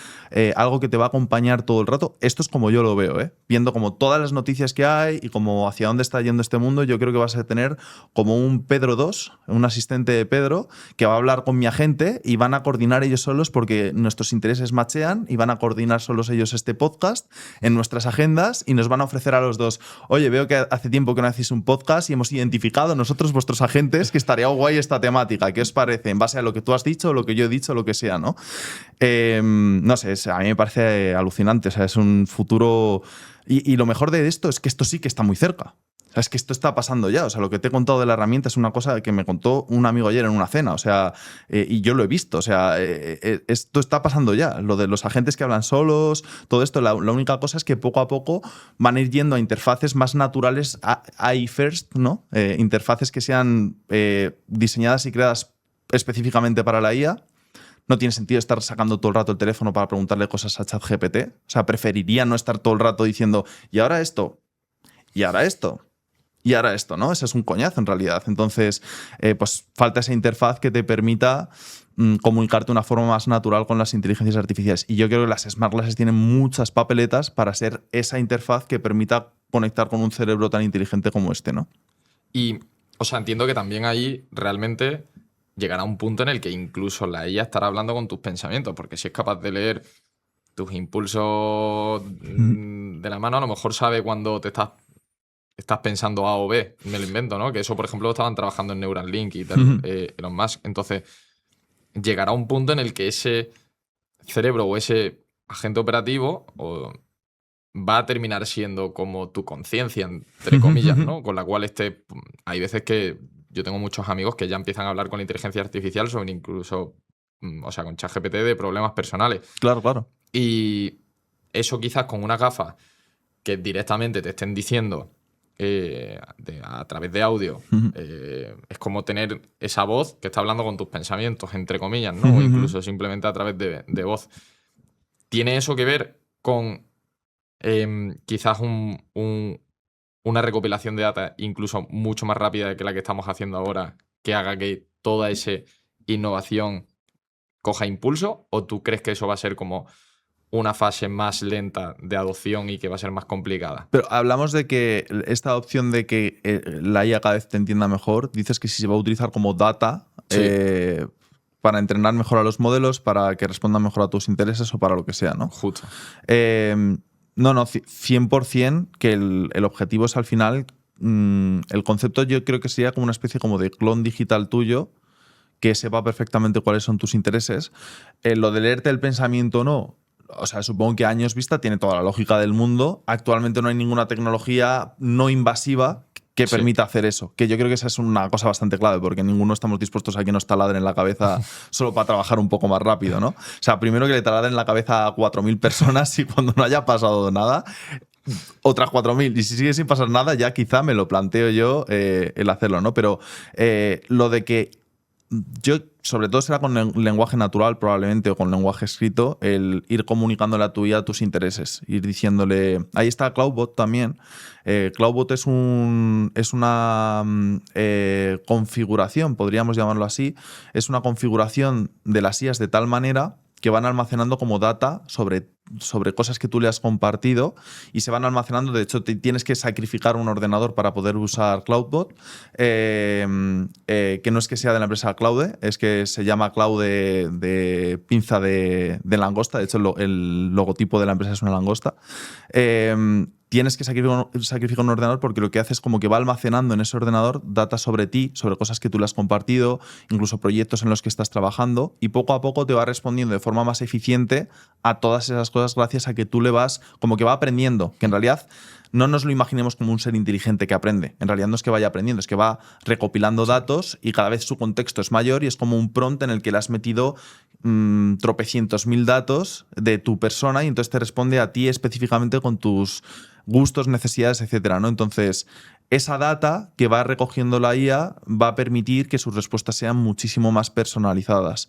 algo que te va a acompañar todo el rato. Esto es como yo lo veo, ¿eh? Viendo como todas las noticias que hay y como hacia dónde está yendo este mundo, yo creo que vas a tener como un Pedro 2, un asistente de Pedro, que va a hablar con mi agente y van a coordinar ellos solos porque nuestros intereses machean y van a coordinar solos ellos este podcast en nuestras agendas y nos van a ofrecer a los dos, oye, veo que hace tiempo que no hacéis un podcast y hemos identificado nosotros, vuestros agentes, que estaría guay esta temática. ¿Qué os parece? En base a lo que tú has dicho, lo que yo he dicho, lo que sea, ¿no? No sé, a mí me parece alucinante. O sea, es un futuro... Y lo mejor de esto es que esto sí que está muy cerca. O sea, es que esto está pasando ya. O sea, lo que te he contado de la herramienta es una cosa que me contó un amigo ayer en una cena. O sea, y yo lo he visto. O sea, esto está pasando ya. Lo de los agentes que hablan solos, todo esto. La única cosa es que poco a poco van a ir yendo a interfaces más naturales, AI first, ¿no? Interfaces que sean diseñadas y creadas específicamente para la IA. No tiene sentido estar sacando todo el rato el teléfono para preguntarle cosas a ChatGPT. O sea, preferiría no estar todo el rato diciendo, y ahora esto, y ahora esto. Y ahora esto, ¿no? Ese es un coñazo en realidad. Entonces, pues falta esa interfaz que te permita comunicarte de una forma más natural con las inteligencias artificiales. Y yo creo que las Smart Glasses tienen muchas papeletas para ser esa interfaz que permita conectar con un cerebro tan inteligente como este, ¿no? Y, o sea, entiendo que también ahí realmente llegará un punto en el que incluso la IA estará hablando con tus pensamientos, porque si es capaz de leer tus impulsos de la mano, a lo mejor sabe cuando te estás pensando A o B, me lo invento, ¿no? Que eso, por ejemplo, estaban trabajando en Neuralink y tal, Elon Musk. Entonces, llegará un punto en el que ese cerebro o ese agente operativo va a terminar siendo como tu conciencia, entre comillas, ¿no? Con la cual hay veces que yo tengo muchos amigos que ya empiezan a hablar con la inteligencia artificial sobre incluso, o sea, con ChatGPT de problemas personales. Claro, claro. Y eso quizás con una gafa que directamente te estén diciendo a través de audio, es como tener esa voz que está hablando con tus pensamientos, entre comillas, ¿no? O incluso simplemente a través de voz. ¿Tiene eso que ver con quizás una recopilación de data incluso mucho más rápida que la que estamos haciendo ahora, que haga que toda esa innovación coja impulso? ¿O tú crees que eso va a ser como una fase más lenta de adopción y que va a ser más complicada? Pero hablamos de que esta opción de que la IA cada vez te entienda mejor, dices que si se va a utilizar como data para entrenar mejor a los modelos, para que respondan mejor a tus intereses o para lo que sea, ¿no? Justo. No, 100% que el objetivo es al final, el concepto yo creo que sería como una especie como de clon digital tuyo que sepa perfectamente cuáles son tus intereses. Lo de leerte el pensamiento o no, o sea, supongo que a años vista tiene toda la lógica del mundo. Actualmente no hay ninguna tecnología no invasiva que permita hacer eso. Que yo creo que esa es una cosa bastante clave, porque ninguno estamos dispuestos a que nos taladren la cabeza solo para trabajar un poco más rápido, ¿no? O sea, primero que le taladren la cabeza a 4.000 personas y cuando no haya pasado nada, otras 4.000. Y si sigue sin pasar nada, ya quizá me lo planteo yo el hacerlo, ¿no? Pero lo de que yo, sobre todo será con lenguaje natural probablemente o con lenguaje escrito, el ir comunicándole a tu IA tus intereses, ir diciéndole... Ahí está Cloudbot también. Cloudbot es una configuración, podríamos llamarlo así, es una configuración de las IAs de tal manera que van almacenando como data sobre cosas que tú le has compartido y se van almacenando. De hecho, tienes que sacrificar un ordenador para poder usar Cloudbot, que no es que sea de la empresa Claude, es que se llama Claude de pinza de langosta. De hecho, el logotipo de la empresa es una langosta. Tienes que sacrificar un ordenador porque lo que hace es como que va almacenando en ese ordenador data sobre ti, sobre cosas que tú le has compartido, incluso proyectos en los que estás trabajando, y poco a poco te va respondiendo de forma más eficiente a todas esas cosas gracias a que tú le vas, como que va aprendiendo, que en realidad no nos lo imaginemos como un ser inteligente que aprende. En realidad no es que vaya aprendiendo, es que va recopilando datos y cada vez su contexto es mayor y es como un prompt en el que le has metido tropecientos mil datos de tu persona y entonces te responde a ti específicamente con tus gustos, necesidades, etcétera, ¿no? Entonces, esa data que va recogiendo la IA va a permitir que sus respuestas sean muchísimo más personalizadas.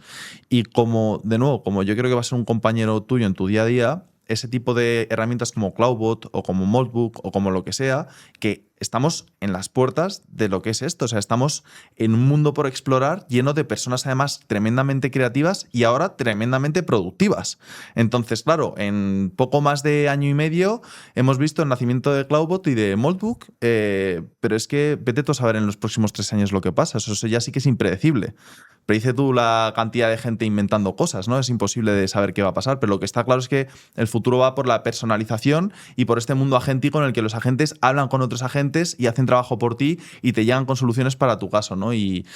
Y de nuevo, como yo creo que va a ser un compañero tuyo en tu día a día, ese tipo de herramientas como Cloudbot o como Moltbook o como lo que sea, que estamos en las puertas de lo que es esto. O sea, estamos en un mundo por explorar lleno de personas además tremendamente creativas y ahora tremendamente productivas. Entonces, claro, en poco más de año y medio hemos visto el nacimiento de Cloudbot y de Moltbook, pero es que vete tú a saber en los próximos 3 años lo que pasa. Eso ya sí que es impredecible. Predice tú la cantidad de gente inventando cosas, ¿no? Es imposible de saber qué va a pasar, pero lo que está claro es que el futuro va por la personalización y por este mundo agéntico en el que los agentes hablan con otros agentes y hacen trabajo por ti y te llegan con soluciones para tu caso, ¿no? Y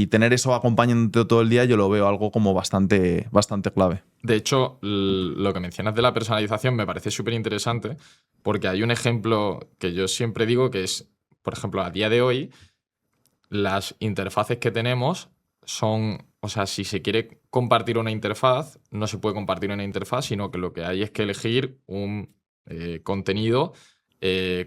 tener eso acompañándote todo el día yo lo veo algo como bastante clave. De hecho, lo que mencionas de la personalización me parece súper interesante porque hay un ejemplo que yo siempre digo que es, por ejemplo, a día de hoy, las interfaces que tenemos son, o sea, si se quiere compartir una interfaz, no se puede compartir una interfaz, sino que lo que hay es que elegir un contenido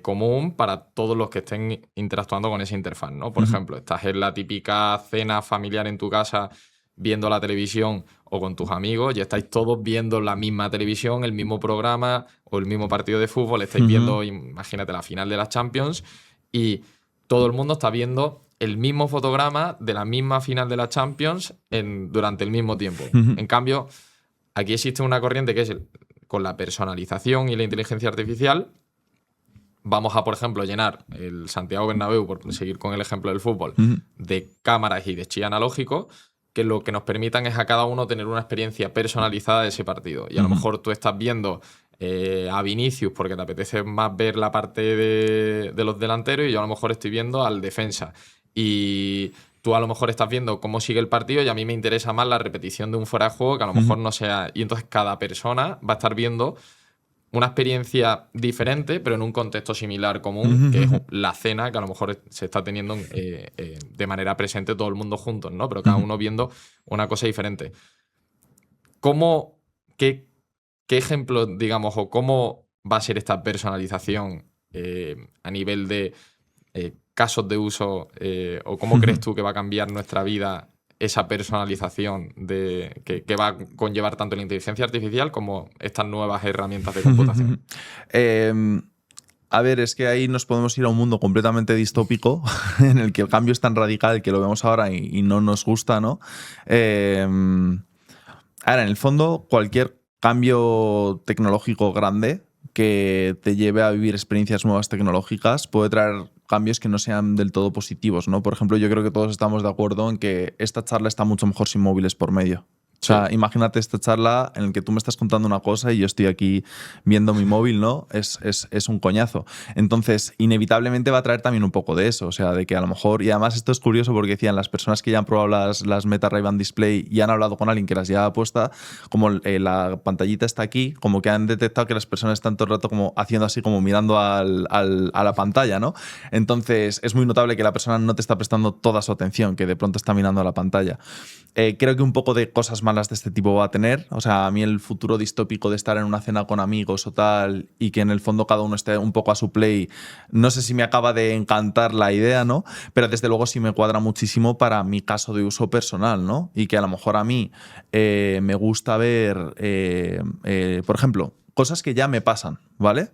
común para todos los que estén interactuando con esa interfaz, ¿no? Por ejemplo, estás en la típica cena familiar en tu casa viendo la televisión o con tus amigos y estáis todos viendo la misma televisión, el mismo programa o el mismo partido de fútbol, estáis viendo, imagínate, la final de la Champions y todo el mundo está viendo el mismo fotograma de la misma final de la Champions durante el mismo tiempo. En cambio, aquí existe una corriente que es con la personalización y la inteligencia artificial. Vamos a, por ejemplo, llenar el Santiago Bernabéu, por seguir con el ejemplo del fútbol, de cámaras y de chip analógico, que lo que nos permitan es a cada uno tener una experiencia personalizada de ese partido. Y a lo mejor tú estás viendo a Vinicius porque te apetece más ver la parte de los delanteros y yo a lo mejor estoy viendo al defensa. Y tú a lo mejor estás viendo cómo sigue el partido y a mí me interesa más la repetición de un fuera de juego que a lo mejor no sea... Y entonces cada persona va a estar viendo una experiencia diferente, pero en un contexto similar común, que es la cena que a lo mejor se está teniendo de manera presente todo el mundo juntos, ¿no? Pero cada uno viendo una cosa diferente. ¿Qué ejemplo, digamos, o cómo va a ser esta personalización a nivel de casos de uso o cómo crees tú que va a cambiar nuestra vida esa personalización que va a conllevar tanto la inteligencia artificial como estas nuevas herramientas de computación? A ver, es que ahí nos podemos ir a un mundo completamente distópico en el que el cambio es tan radical que lo vemos ahora y no nos gusta, ¿no? Ahora, en el fondo, cualquier cambio tecnológico grande que te lleve a vivir experiencias nuevas tecnológicas puede traer cambios que no sean del todo positivos, ¿no? Por ejemplo, yo creo que todos estamos de acuerdo en que esta charla está mucho mejor sin móviles por medio. O sea, imagínate esta charla en la que tú me estás contando una cosa y yo estoy aquí viendo mi móvil, ¿no? Es un coñazo. Entonces, inevitablemente va a traer también un poco de eso. O sea, de que a lo mejor... Y además esto es curioso porque decían las personas que ya han probado las Meta Ray-Ban Display y han hablado con alguien que las lleva puesta, como la pantallita está aquí, como que han detectado que las personas están todo el rato como haciendo así, como mirando a la pantalla, ¿no? Entonces, es muy notable que la persona no te está prestando toda su atención, que de pronto está mirando a la pantalla. Creo que un poco de cosas malas de este tipo va a tener. O sea, a mí el futuro distópico de estar en una cena con amigos o tal y que en el fondo cada uno esté un poco a su play, no sé si me acaba de encantar la idea, ¿no? Pero desde luego sí me cuadra muchísimo para mi caso de uso personal, ¿no? Y que a lo mejor a mí me gusta ver, por ejemplo, cosas que ya me pasan, ¿vale?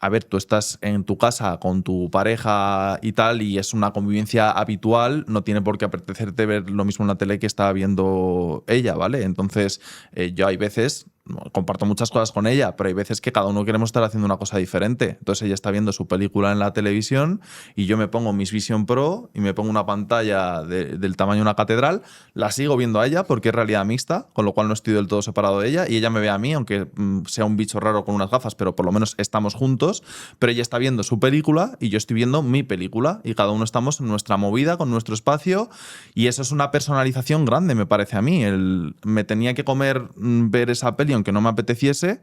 a ver, tú estás en tu casa con tu pareja y tal, y es una convivencia habitual, no tiene por qué apetecerte ver lo mismo en la tele que está viendo ella, ¿vale? Entonces, yo hay veces, comparto muchas cosas con ella, pero hay veces que cada uno queremos estar haciendo una cosa diferente. Entonces ella está viendo su película en la televisión y yo me pongo mis Vision Pro y me pongo una pantalla del tamaño de una catedral, la sigo viendo a ella porque es realidad mixta, con lo cual no estoy del todo separado de ella, y ella me ve a mí, aunque sea un bicho raro con unas gafas, pero por lo menos estamos juntos, pero ella está viendo su película y yo estoy viendo mi película y cada uno estamos en nuestra movida, con nuestro espacio, y eso es una personalización grande, me parece a mí. Me tenía que comer ver esa peli aunque no me apeteciese,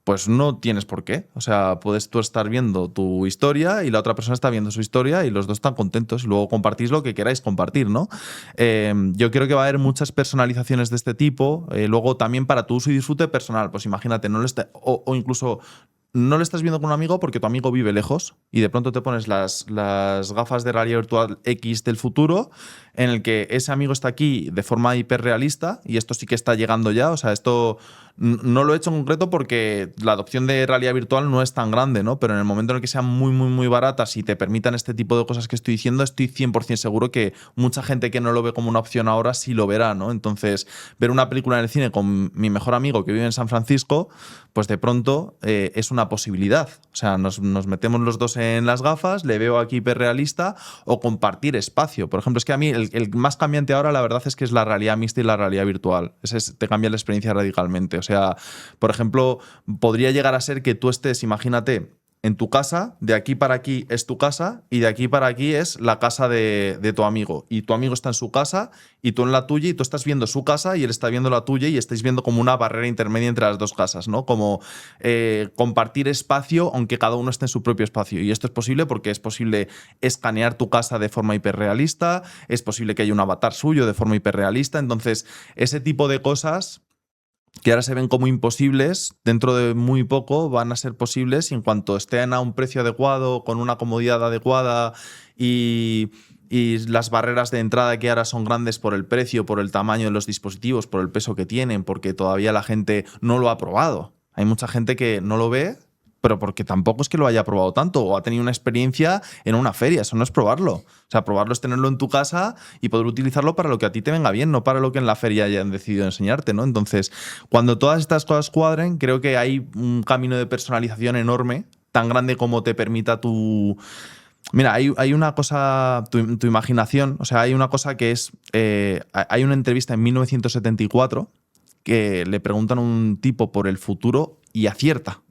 pues no tienes por qué. O sea, puedes tú estar viendo tu historia y la otra persona está viendo su historia y los dos están contentos y luego compartís lo que queráis compartir, ¿no? Yo creo que va a haber muchas personalizaciones de este tipo, luego también para tu uso y disfrute personal. Pues imagínate, o incluso no lo estás viendo con un amigo porque tu amigo vive lejos y de pronto te pones las gafas de realidad virtual X del futuro, en el que ese amigo está aquí de forma hiperrealista, y esto sí que está llegando ya. O sea, esto no lo he hecho en concreto porque la adopción de realidad virtual no es tan grande, ¿no? Pero en el momento en el que sean muy, muy, muy baratas y te permitan este tipo de cosas que estoy diciendo, estoy 100% seguro que mucha gente que no lo ve como una opción ahora sí lo verá, ¿no? Entonces, ver una película en el cine con mi mejor amigo que vive en San Francisco, pues de pronto es una posibilidad. O sea, nos metemos los dos en las gafas, le veo aquí hiperrealista, o compartir espacio. Por ejemplo, es que a mí el más cambiante ahora, la verdad, es que es la realidad mixta y la realidad virtual. Te cambia la experiencia radicalmente. O sea, por ejemplo, podría llegar a ser que tú estés, imagínate, en tu casa, de aquí para aquí es tu casa y de aquí para aquí es la casa de tu amigo. Y tu amigo está en su casa y tú en la tuya, y tú estás viendo su casa y él está viendo la tuya, y estáis viendo como una barrera intermedia entre las dos casas, ¿no? Como compartir espacio aunque cada uno esté en su propio espacio. Y esto es posible porque es posible escanear tu casa de forma hiperrealista, es posible que haya un avatar suyo de forma hiperrealista. Entonces, ese tipo de cosas que ahora se ven como imposibles, dentro de muy poco van a ser posibles, y en cuanto estén a un precio adecuado, con una comodidad adecuada y las barreras de entrada que ahora son grandes por el precio, por el tamaño de los dispositivos, por el peso que tienen, porque todavía la gente no lo ha probado. Hay mucha gente que no lo ve, pero porque tampoco es que lo haya probado tanto o ha tenido una experiencia en una feria. Eso no es probarlo. O sea, probarlo es tenerlo en tu casa y poder utilizarlo para lo que a ti te venga bien, no para lo que en la feria hayan decidido enseñarte, ¿no? Entonces, cuando todas estas cosas cuadren, creo que hay un camino de personalización enorme, tan grande como te permita tu... Mira, hay una cosa, tu imaginación. O sea, hay una cosa que es... hay una entrevista en 1974 que le preguntan a un tipo por el futuro y acierta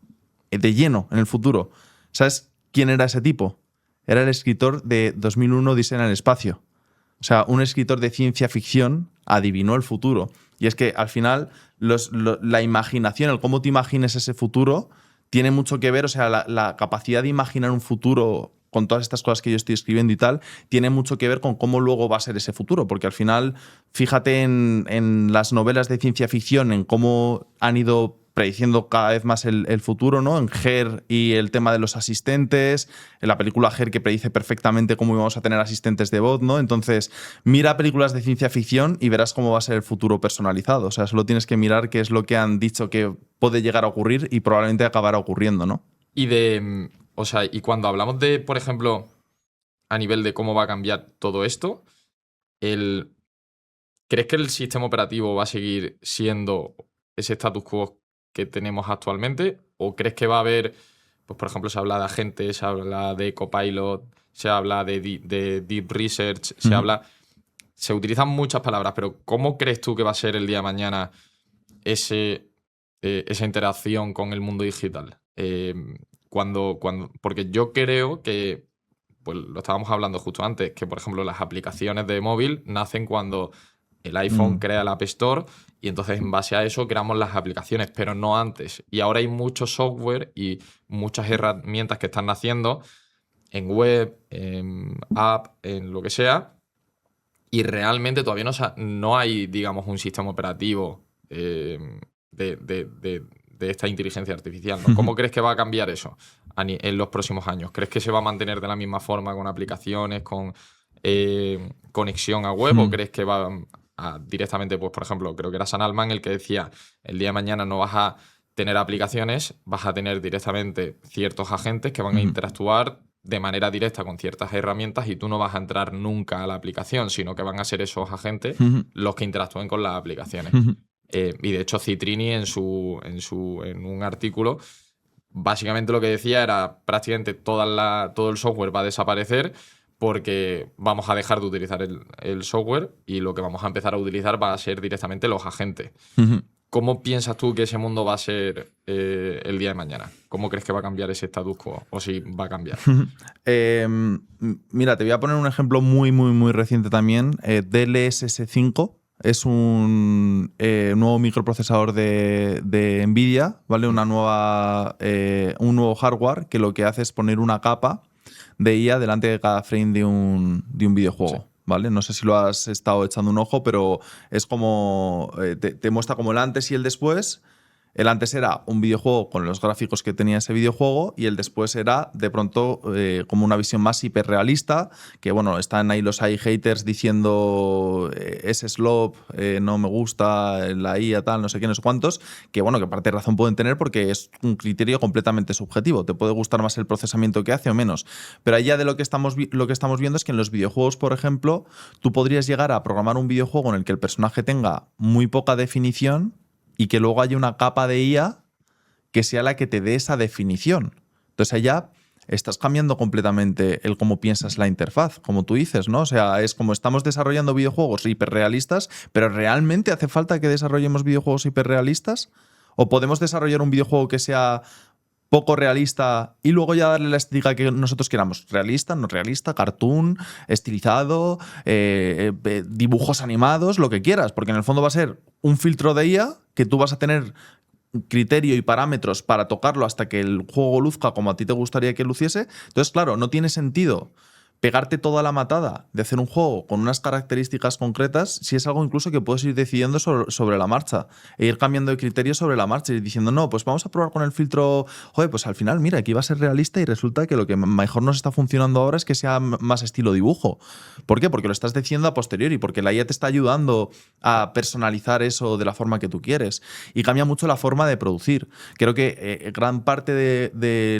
de lleno en el futuro. ¿Sabes quién era ese tipo? Era el escritor de 2001 Odisea en el espacio. O sea, un escritor de ciencia ficción adivinó el futuro. Y es que al final la imaginación, el cómo te imagines ese futuro, tiene mucho que ver. O sea, la capacidad de imaginar un futuro con todas estas cosas que yo estoy escribiendo y tal, tiene mucho que ver con cómo luego va a ser ese futuro. Porque al final, fíjate en las novelas de ciencia ficción, en cómo han ido prediciendo cada vez más el futuro, ¿no? En Her y el tema de los asistentes, en la película Her, que predice perfectamente cómo íbamos a tener asistentes de voz, ¿no? Entonces, mira películas de ciencia ficción y verás cómo va a ser el futuro personalizado. O sea, solo tienes que mirar qué es lo que han dicho que puede llegar a ocurrir y probablemente acabará ocurriendo, ¿no? O sea, y cuando hablamos de, por ejemplo, a nivel de cómo va a cambiar todo esto, ¿crees que el sistema operativo va a seguir siendo ese status quo que tenemos actualmente? ¿O crees que va a haber, pues por ejemplo, se habla de agentes, se habla de Copilot, se habla de Deep Research, se utilizan muchas palabras, pero ¿cómo crees tú que va a ser el día de mañana esa interacción con el mundo digital? Porque yo creo que, pues lo estábamos hablando justo antes, que por ejemplo las aplicaciones de móvil nacen cuando el iPhone crea el App Store y entonces en base a eso creamos las aplicaciones, pero no antes. Y ahora hay mucho software y muchas herramientas que están naciendo en web, en app, en lo que sea, y realmente todavía no hay, digamos, un sistema operativo de esta inteligencia artificial, ¿no? ¿Cómo crees que va a cambiar eso en los próximos años? ¿Crees que se va a mantener de la misma forma con aplicaciones, con conexión a web, o crees que va directamente, pues por ejemplo, creo que era Sam Altman el que decía, el día de mañana no vas a tener aplicaciones, vas a tener directamente ciertos agentes que van a interactuar de manera directa con ciertas herramientas y tú no vas a entrar nunca a la aplicación, sino que van a ser esos agentes los que interactúen con las aplicaciones. Y de hecho Citrini en un artículo básicamente lo que decía era prácticamente todo el software va a desaparecer porque vamos a dejar de utilizar el software y lo que vamos a empezar a utilizar va a ser directamente los agentes. ¿Cómo piensas tú que ese mundo va a ser el día de mañana? ¿Cómo crees que va a cambiar ese status quo? ¿O si va a cambiar? Mira, te voy a poner un ejemplo muy, muy, muy reciente también. DLSS5 es un nuevo microprocesador de NVIDIA, ¿vale? Un nuevo hardware que lo que hace es poner una capa de IA delante de cada frame de un videojuego. Sí. ¿Vale? No sé si lo has estado echando un ojo, pero es como te muestra como el antes y el después. El antes era un videojuego con los gráficos que tenía ese videojuego y el después era de pronto como una visión más hiperrealista, que bueno, están ahí los AI haters diciendo ese slope no me gusta, la IA tal, no sé qué, no sé cuántos, que bueno, que parte de razón pueden tener porque es un criterio completamente subjetivo, te puede gustar más el procesamiento que hace o menos, pero allá de lo que estamos viendo es que en los videojuegos, por ejemplo, tú podrías llegar a programar un videojuego en el que el personaje tenga muy poca definición y que luego haya una capa de IA que sea la que te dé esa definición. Entonces allá estás cambiando completamente el cómo piensas la interfaz, como tú dices, ¿no? O sea, es como estamos desarrollando videojuegos hiperrealistas, pero ¿realmente hace falta que desarrollemos videojuegos hiperrealistas? ¿O podemos desarrollar un videojuego que sea poco realista y luego ya darle la estética que nosotros queramos? Realista, no realista, cartoon, estilizado, dibujos animados, lo que quieras, porque en el fondo va a ser un filtro de IA que tú vas a tener criterio y parámetros para tocarlo hasta que el juego luzca como a ti te gustaría que luciese. Entonces, claro, no tiene sentido pegarte toda la matada de hacer un juego con unas características concretas si es algo incluso que puedes ir decidiendo sobre la marcha e ir cambiando de criterio sobre la marcha y diciendo, no, pues vamos a probar con el filtro, joder, pues al final, mira, aquí va a ser realista y resulta que lo que mejor nos está funcionando ahora es que sea más estilo dibujo. ¿Por qué? Porque lo estás diciendo a posteriori, porque la IA te está ayudando a personalizar eso de la forma que tú quieres y cambia mucho la forma de producir. Creo que gran parte de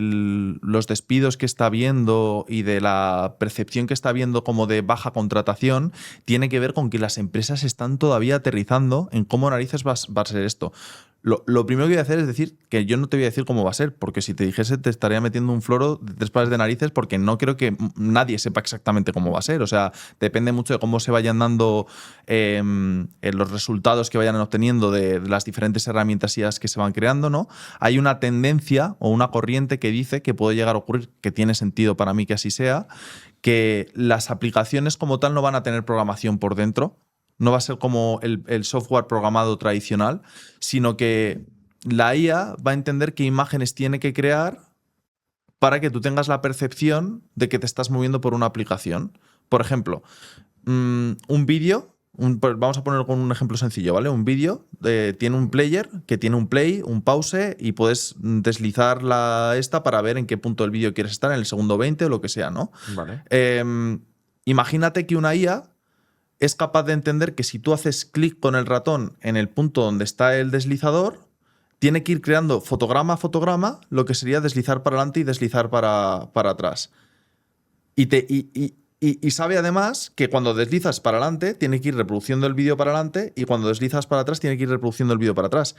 los despidos que está habiendo y de la percepción que está habiendo como de baja contratación tiene que ver con que las empresas están todavía aterrizando en cómo narices va a ser esto. Lo primero que voy a hacer es decir que yo no te voy a decir cómo va a ser, porque si te dijese te estaría metiendo un floro de 3 pares de narices, porque no creo que nadie sepa exactamente cómo va a ser. O sea, depende mucho de cómo se vayan dando los resultados que vayan obteniendo de las diferentes herramientas IA que se van creando, ¿no? Hay una tendencia o una corriente que dice que puede llegar a ocurrir, que tiene sentido para mí que así sea, que las aplicaciones como tal no van a tener programación por dentro. No va a ser como el software programado tradicional, sino que la IA va a entender qué imágenes tiene que crear para que tú tengas la percepción de que te estás moviendo por una aplicación. Por ejemplo, un vídeo, vamos a ponerlo con un ejemplo sencillo, ¿vale? Un vídeo tiene un player que tiene un play, un pause y puedes deslizar esta para ver en qué punto del vídeo quieres estar, en el segundo 20 o lo que sea, ¿no? Vale. Imagínate que una IA es capaz de entender que si tú haces clic con el ratón en el punto donde está el deslizador, tiene que ir creando fotograma a fotograma lo que sería deslizar para adelante y deslizar para atrás. Y sabe además que cuando deslizas para adelante tiene que ir reproduciendo el vídeo para adelante y cuando deslizas para atrás tiene que ir reproduciendo el vídeo para atrás.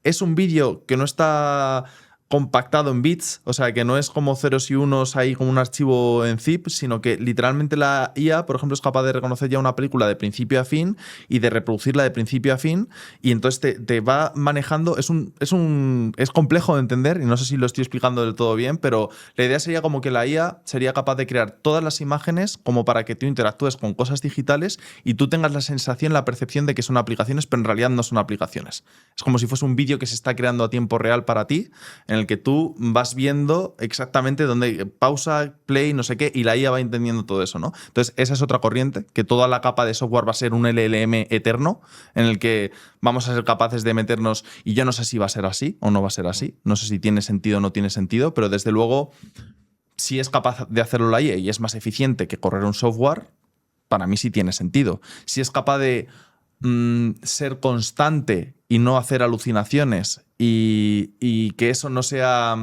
Es un vídeo que no está compactado en bits, o sea, que no es como ceros y unos ahí como un archivo en zip, sino que literalmente la IA, por ejemplo, es capaz de reconocer ya una película de principio a fin y de reproducirla de principio a fin, y entonces te va manejando. Es complejo de entender y no sé si lo estoy explicando del todo bien, pero la idea sería como que la IA sería capaz de crear todas las imágenes como para que tú interactúes con cosas digitales y tú tengas la sensación, la percepción de que son aplicaciones, pero en realidad no son aplicaciones. Es como si fuese un vídeo que se está creando a tiempo real para ti, en el que tú vas viendo exactamente dónde pausa, play, no sé qué, y la IA va entendiendo todo eso, ¿no? Entonces, esa es otra corriente, que toda la capa de software va a ser un LLM eterno, en el que vamos a ser capaces de meternos, y yo no sé si va a ser así o no va a ser así, no sé si tiene sentido o no tiene sentido, pero desde luego, si es capaz de hacerlo la IA y es más eficiente que correr un software, para mí sí tiene sentido. Si es capaz de ser constante y no hacer alucinaciones y que eso no sea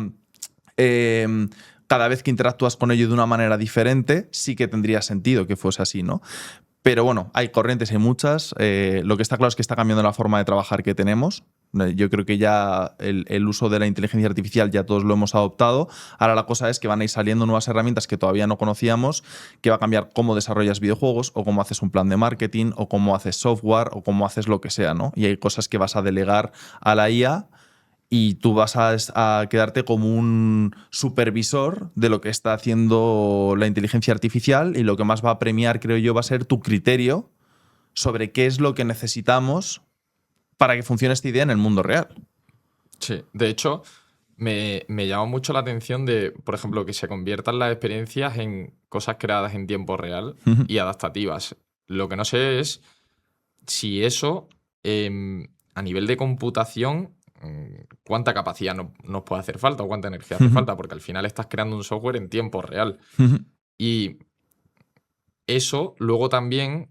cada vez que interactúas con ello de una manera diferente, sí que tendría sentido que fuese así, ¿no? Pero bueno, hay corrientes, hay muchas. Lo que está claro es que está cambiando la forma de trabajar que tenemos. Yo creo que ya el uso de la inteligencia artificial ya todos lo hemos adoptado. Ahora la cosa es que van a ir saliendo nuevas herramientas que todavía no conocíamos, que va a cambiar cómo desarrollas videojuegos o cómo haces un plan de marketing o cómo haces software o cómo haces lo que sea, ¿no? Y hay cosas que vas a delegar a la IA y tú vas a quedarte como un supervisor de lo que está haciendo la inteligencia artificial y lo que más va a premiar, creo yo, va a ser tu criterio sobre qué es lo que necesitamos para que funcione esta idea en el mundo real. Sí, de hecho, me llama mucho la atención de, por ejemplo, que se conviertan las experiencias en cosas creadas en tiempo real y adaptativas. Lo que no sé es si eso, a nivel de computación, cuánta capacidad nos puede hacer falta o cuánta energía hace falta, porque al final estás creando un software en tiempo real. Y eso luego también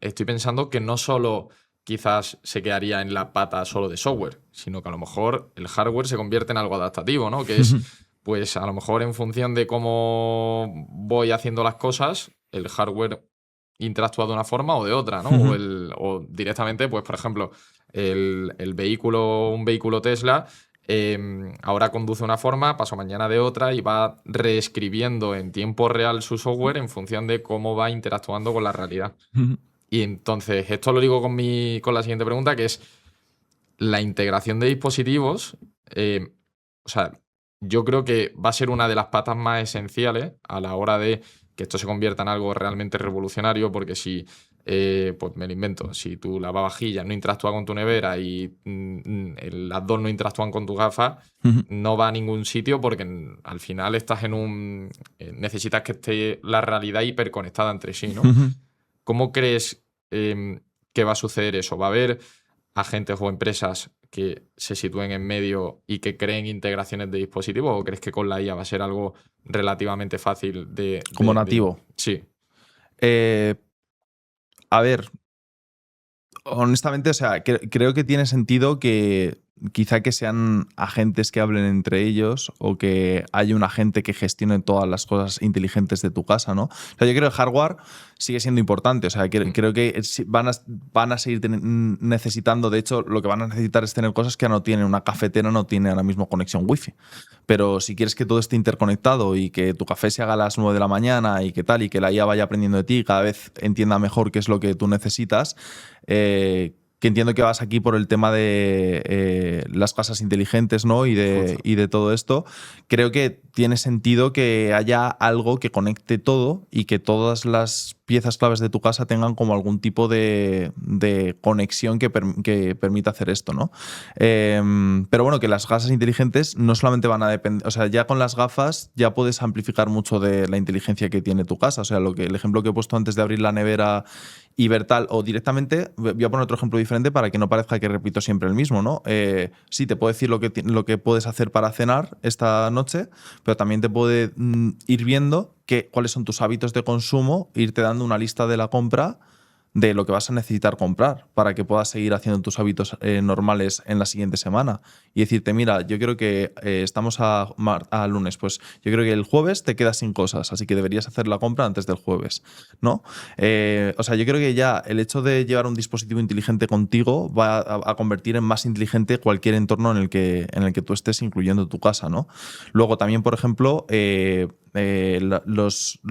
estoy pensando que no solo quizás se quedaría en la pata solo de software, sino que a lo mejor el hardware se convierte en algo adaptativo, ¿no? Que es, pues a lo mejor en función de cómo voy haciendo las cosas, el hardware interactúa de una forma o de otra, ¿no? O directamente, pues por ejemplo, un vehículo Tesla ahora conduce de una forma, pasó mañana de otra y va reescribiendo en tiempo real su software en función de cómo va interactuando con la realidad. Y entonces, esto lo digo con la siguiente pregunta, que es la integración de dispositivos. O sea, yo creo que va a ser una de las patas más esenciales a la hora de que esto se convierta en algo realmente revolucionario, porque si, pues me lo invento, si tu lavavajillas no interactúa con tu nevera y las dos no interactúan con tus gafas, no va a ningún sitio porque al final estás necesitas que esté la realidad hiperconectada entre sí, ¿no? ¿Cómo crees que va a suceder eso? ¿Va a haber agentes o empresas que se sitúen en medio y que creen integraciones de dispositivos? ¿O crees que con la IA va a ser algo relativamente fácil como nativo? Sí. A ver, honestamente, o sea, creo que tiene sentido que quizá que sean agentes que hablen entre ellos o que haya un agente que gestione todas las cosas inteligentes de tu casa, ¿no? O sea, yo creo que el hardware sigue siendo importante. O sea, creo que van a seguir necesitando. De hecho, lo que van a necesitar es tener cosas que no tienen. Una cafetera no tiene ahora mismo conexión wifi. Pero si quieres que todo esté interconectado y que tu café se haga a las 9 de la mañana y que tal, y que la IA vaya aprendiendo de ti y cada vez entienda mejor qué es lo que tú necesitas, que entiendo que vas aquí por el tema de las casas inteligentes, ¿no? Y de todo esto. Creo que tiene sentido que haya algo que conecte todo y que todas las piezas claves de tu casa tengan como algún tipo de conexión que permita hacer esto, ¿no? Pero bueno, que las gafas inteligentes no solamente van a depender, o sea, ya con las gafas ya puedes amplificar mucho de la inteligencia que tiene tu casa. O sea, el ejemplo que he puesto antes de abrir la nevera y ver tal, o directamente, voy a poner otro ejemplo diferente para que no parezca que repito siempre el mismo, ¿no? Sí, te puedo decir lo que puedes hacer para cenar esta noche, pero también te puede ir viendo cuáles son tus hábitos de consumo, irte dando una lista de la compra de lo que vas a necesitar comprar para que puedas seguir haciendo tus hábitos normales en la siguiente semana y decirte, mira, yo creo que estamos a lunes, pues yo creo que el jueves te quedas sin cosas, así que deberías hacer la compra antes del jueves, ¿no? O sea, yo creo que ya el hecho de llevar un dispositivo inteligente contigo va a convertir en más inteligente cualquier entorno en el que tú estés, incluyendo tu casa, ¿no? Luego también, por ejemplo, los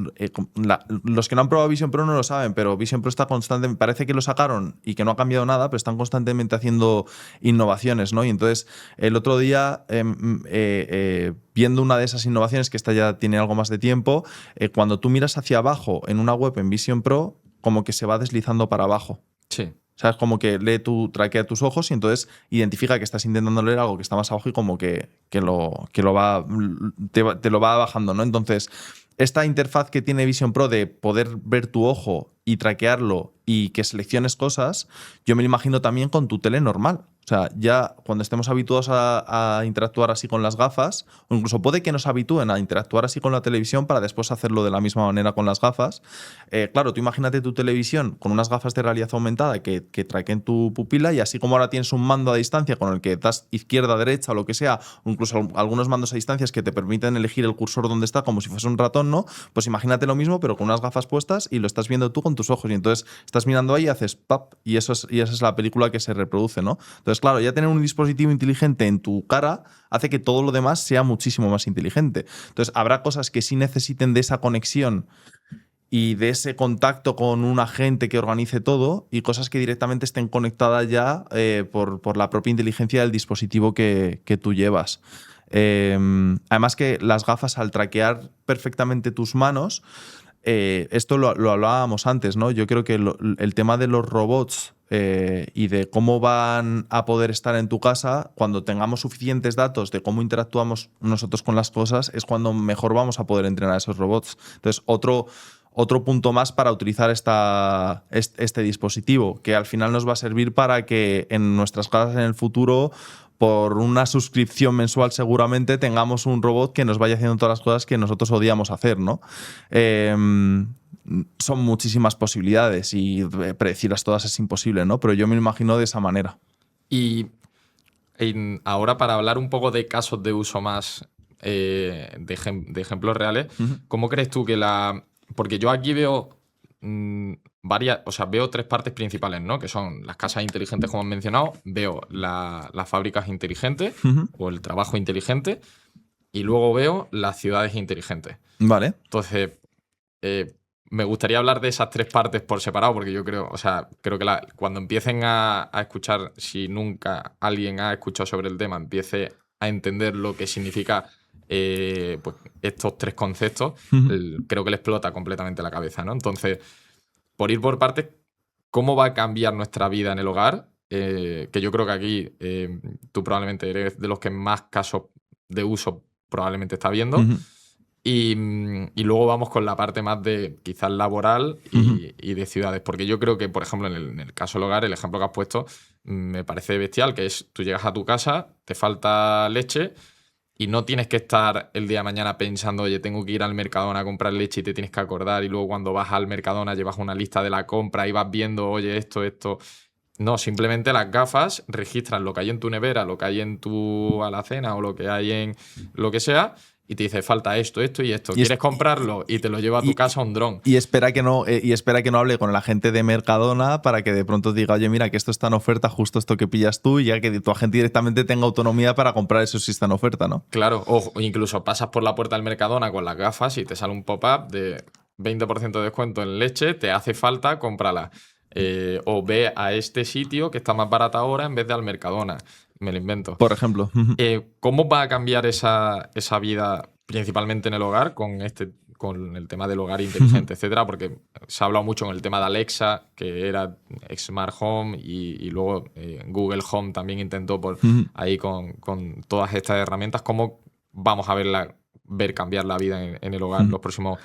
que no han probado Vision Pro no lo saben, pero Vision Pro está constantemente, parece que lo sacaron y que no ha cambiado nada, pero están constantemente haciendo innovaciones, ¿no? Y entonces el otro día, viendo una de esas innovaciones, que esta ya tiene algo más de tiempo, cuando tú miras hacia abajo en una web en Vision Pro, como que se va deslizando para abajo. Sí. ¿Sabes? Como que traquea tus ojos y entonces identifica que estás intentando leer algo que está más abajo y como que te lo va bajando, ¿no? Entonces, esta interfaz que tiene Vision Pro de poder ver tu ojo y traquearlo y que selecciones cosas, yo me lo imagino también con tu tele normal. O sea, ya cuando estemos habituados a interactuar así con las gafas, o incluso puede que nos habitúen a interactuar así con la televisión para después hacerlo de la misma manera con las gafas. Claro, tú imagínate tu televisión con unas gafas de realidad aumentada que traqueen tu pupila, y así como ahora tienes un mando a distancia con el que das izquierda, derecha o lo que sea, o incluso algunos mandos a distancias que te permiten elegir el cursor donde está como si fuese un ratón, ¿no? Pues imagínate lo mismo pero con unas gafas puestas y lo estás viendo tú con tus ojos, y entonces estás mirando ahí y haces pap, y esa es la película que se reproduce, ¿no? Entonces, claro, ya tener un dispositivo inteligente en tu cara hace que todo lo demás sea muchísimo más inteligente. Entonces, habrá cosas que sí necesiten de esa conexión y de ese contacto con un agente que organice todo, y cosas que directamente estén conectadas ya por la propia inteligencia del dispositivo que tú llevas. Además que las gafas, al traquear perfectamente tus manos, esto lo hablábamos antes, ¿no? Yo creo que el tema de los robots y de cómo van a poder estar en tu casa, cuando tengamos suficientes datos de cómo interactuamos nosotros con las cosas, es cuando mejor vamos a poder entrenar a esos robots. Entonces, otro punto más para utilizar este dispositivo, que al final nos va a servir para que en nuestras casas en el futuro, por una suscripción mensual seguramente, tengamos un robot que nos vaya haciendo todas las cosas que nosotros odiamos hacer, ¿no? Son muchísimas posibilidades y predecirlas todas es imposible, ¿no? Pero yo me lo imagino de esa manera. Y ahora, para hablar un poco de casos de uso más de ejemplos reales, ¿cómo crees tú que porque yo aquí veo varias, o sea, veo tres partes principales, ¿no? Que son las casas inteligentes, como han mencionado, veo las fábricas inteligentes o el trabajo inteligente, y luego veo las ciudades inteligentes. Vale. Entonces, me gustaría hablar de esas tres partes por separado, porque yo creo que cuando empiecen a escuchar, si nunca alguien ha escuchado sobre el tema, empiece a entender lo que significa pues estos tres conceptos, creo que le explota completamente la cabeza, ¿no? Entonces, por ir por partes, ¿cómo va a cambiar nuestra vida en el hogar? Que yo creo que aquí tú probablemente eres de los que más casos de uso probablemente está viendo. Y luego vamos con la parte más de quizás laboral y de ciudades. Porque yo creo que, por ejemplo, en el caso del hogar, el ejemplo que has puesto me parece bestial, que es: tú llegas a tu casa, te falta leche y no tienes que estar el día de mañana pensando, oye, tengo que ir al Mercadona a comprar leche, y te tienes que acordar, y luego cuando vas al Mercadona llevas una lista de la compra y vas viendo, oye, esto. No, simplemente las gafas registran lo que hay en tu nevera, lo que hay en tu alacena o lo que hay en lo que sea, y te dice, falta esto, esto y esto. ¿Quieres comprarlo? Y te lo lleva a tu casa un dron. Y espera que no hable con la gente de Mercadona para que de pronto diga, oye, mira, que esto está en oferta, justo esto que pillas tú, y ya que tu agente directamente tenga autonomía para comprar eso si está en oferta, ¿no? Claro, o incluso pasas por la puerta del Mercadona con las gafas y te sale un pop-up de 20% de descuento en leche, te hace falta, cómprala. O ve a este sitio que está más barata ahora en vez de al Mercadona. Me lo invento. Por ejemplo. ¿Cómo va a cambiar esa vida, principalmente en el hogar, con el tema del hogar inteligente, etcétera? Porque se ha hablado mucho en el tema de Alexa, que era Smart Home, y luego Google Home también intentó ahí con todas estas herramientas. ¿Cómo vamos a ver cambiar la vida en el hogar los próximos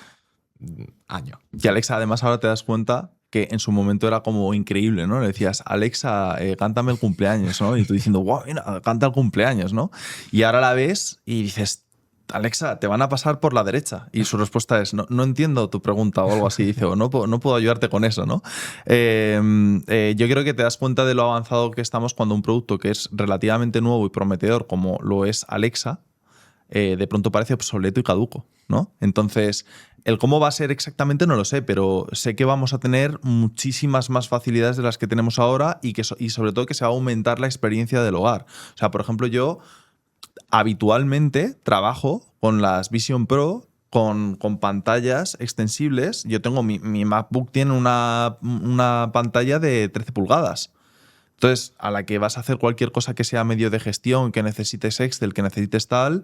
años? Y Alexa, además, ahora te das cuenta que en su momento era como increíble, ¿no? Le decías, Alexa, cántame el cumpleaños, ¿no? Y tú diciendo, wow, mira, canta el cumpleaños, ¿no? Y ahora la ves y dices, Alexa, te van a pasar por la derecha. Y su respuesta es, no entiendo tu pregunta, o algo así. Dice, o no puedo ayudarte con eso, ¿no? Yo creo que te das cuenta de lo avanzado que estamos cuando un producto que es relativamente nuevo y prometedor, como lo es Alexa, de pronto parece obsoleto y caduco, ¿no? Entonces, el cómo va a ser exactamente no lo sé, pero sé que vamos a tener muchísimas más facilidades de las que tenemos ahora, y sobre todo que se va a aumentar la experiencia del hogar. O sea, por ejemplo, yo habitualmente trabajo con las Vision Pro con pantallas extensibles. Yo tengo mi MacBook tiene una pantalla de 13 pulgadas. Entonces, a la que vas a hacer cualquier cosa que sea medio de gestión, que necesites Excel, que necesites tal,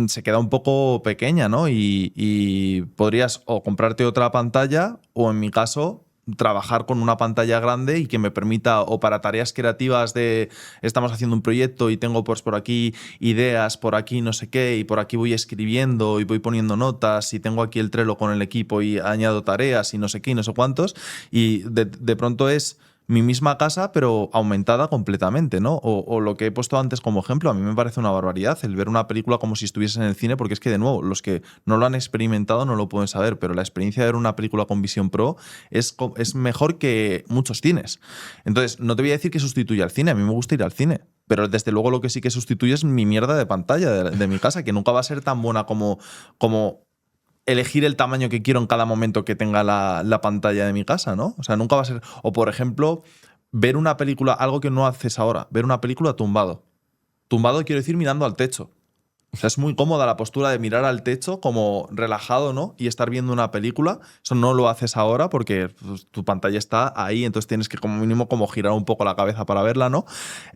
se queda un poco pequeña, ¿no? Y podrías o comprarte otra pantalla, o en mi caso, trabajar con una pantalla grande y que me permita, o para tareas creativas de estamos haciendo un proyecto y tengo pues por aquí ideas, por aquí no sé qué, y por aquí voy escribiendo y voy poniendo notas y tengo aquí el Trello con el equipo y añado tareas y no sé qué y no sé cuántos, y de pronto es mi misma casa, pero aumentada completamente, ¿no? O lo que he puesto antes como ejemplo, a mí me parece una barbaridad el ver una película como si estuviese en el cine, porque es que, de nuevo, los que no lo han experimentado no lo pueden saber, pero la experiencia de ver una película con Vision Pro es mejor que muchos cines. Entonces, no te voy a decir que sustituya al cine, a mí me gusta ir al cine, pero desde luego lo que sí que sustituye es mi mierda de pantalla de mi casa, que nunca va a ser tan buena como elegir el tamaño que quiero en cada momento que tenga la pantalla de mi casa, ¿no? O sea, nunca va a ser... O, por ejemplo, ver una película, algo que no haces ahora, ver una película tumbado. Tumbado quiero decir mirando al techo. O sea, es muy cómoda la postura de mirar al techo como relajado, ¿no? Y estar viendo una película. Eso no lo haces ahora porque pues, tu pantalla está ahí, entonces tienes que como mínimo como girar un poco la cabeza para verla, ¿no?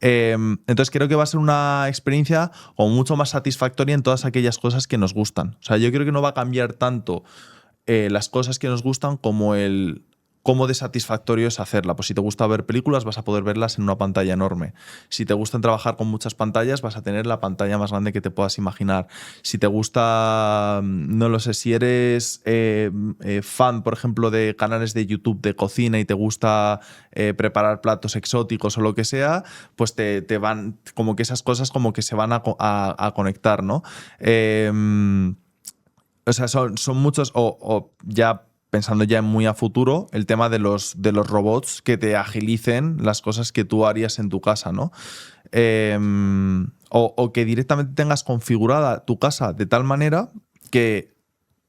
Entonces creo que va a ser una experiencia como mucho más satisfactoria en todas aquellas cosas que nos gustan. O sea, yo creo que no va a cambiar tanto las cosas que nos gustan como el cómo de satisfactorio es hacerla. Pues si te gusta ver películas, vas a poder verlas en una pantalla enorme. Si te gusta trabajar con muchas pantallas, vas a tener la pantalla más grande que te puedas imaginar. Si te gusta, no lo sé, si eres fan, por ejemplo, de canales de YouTube de cocina y te gusta preparar platos exóticos o lo que sea, pues te van, como que esas cosas como que se van a conectar, ¿no? O sea, son muchos, o ya pensando ya muy a futuro, el tema de los robots que te agilicen las cosas que tú harías en tu casa, ¿no? O que directamente tengas configurada tu casa de tal manera que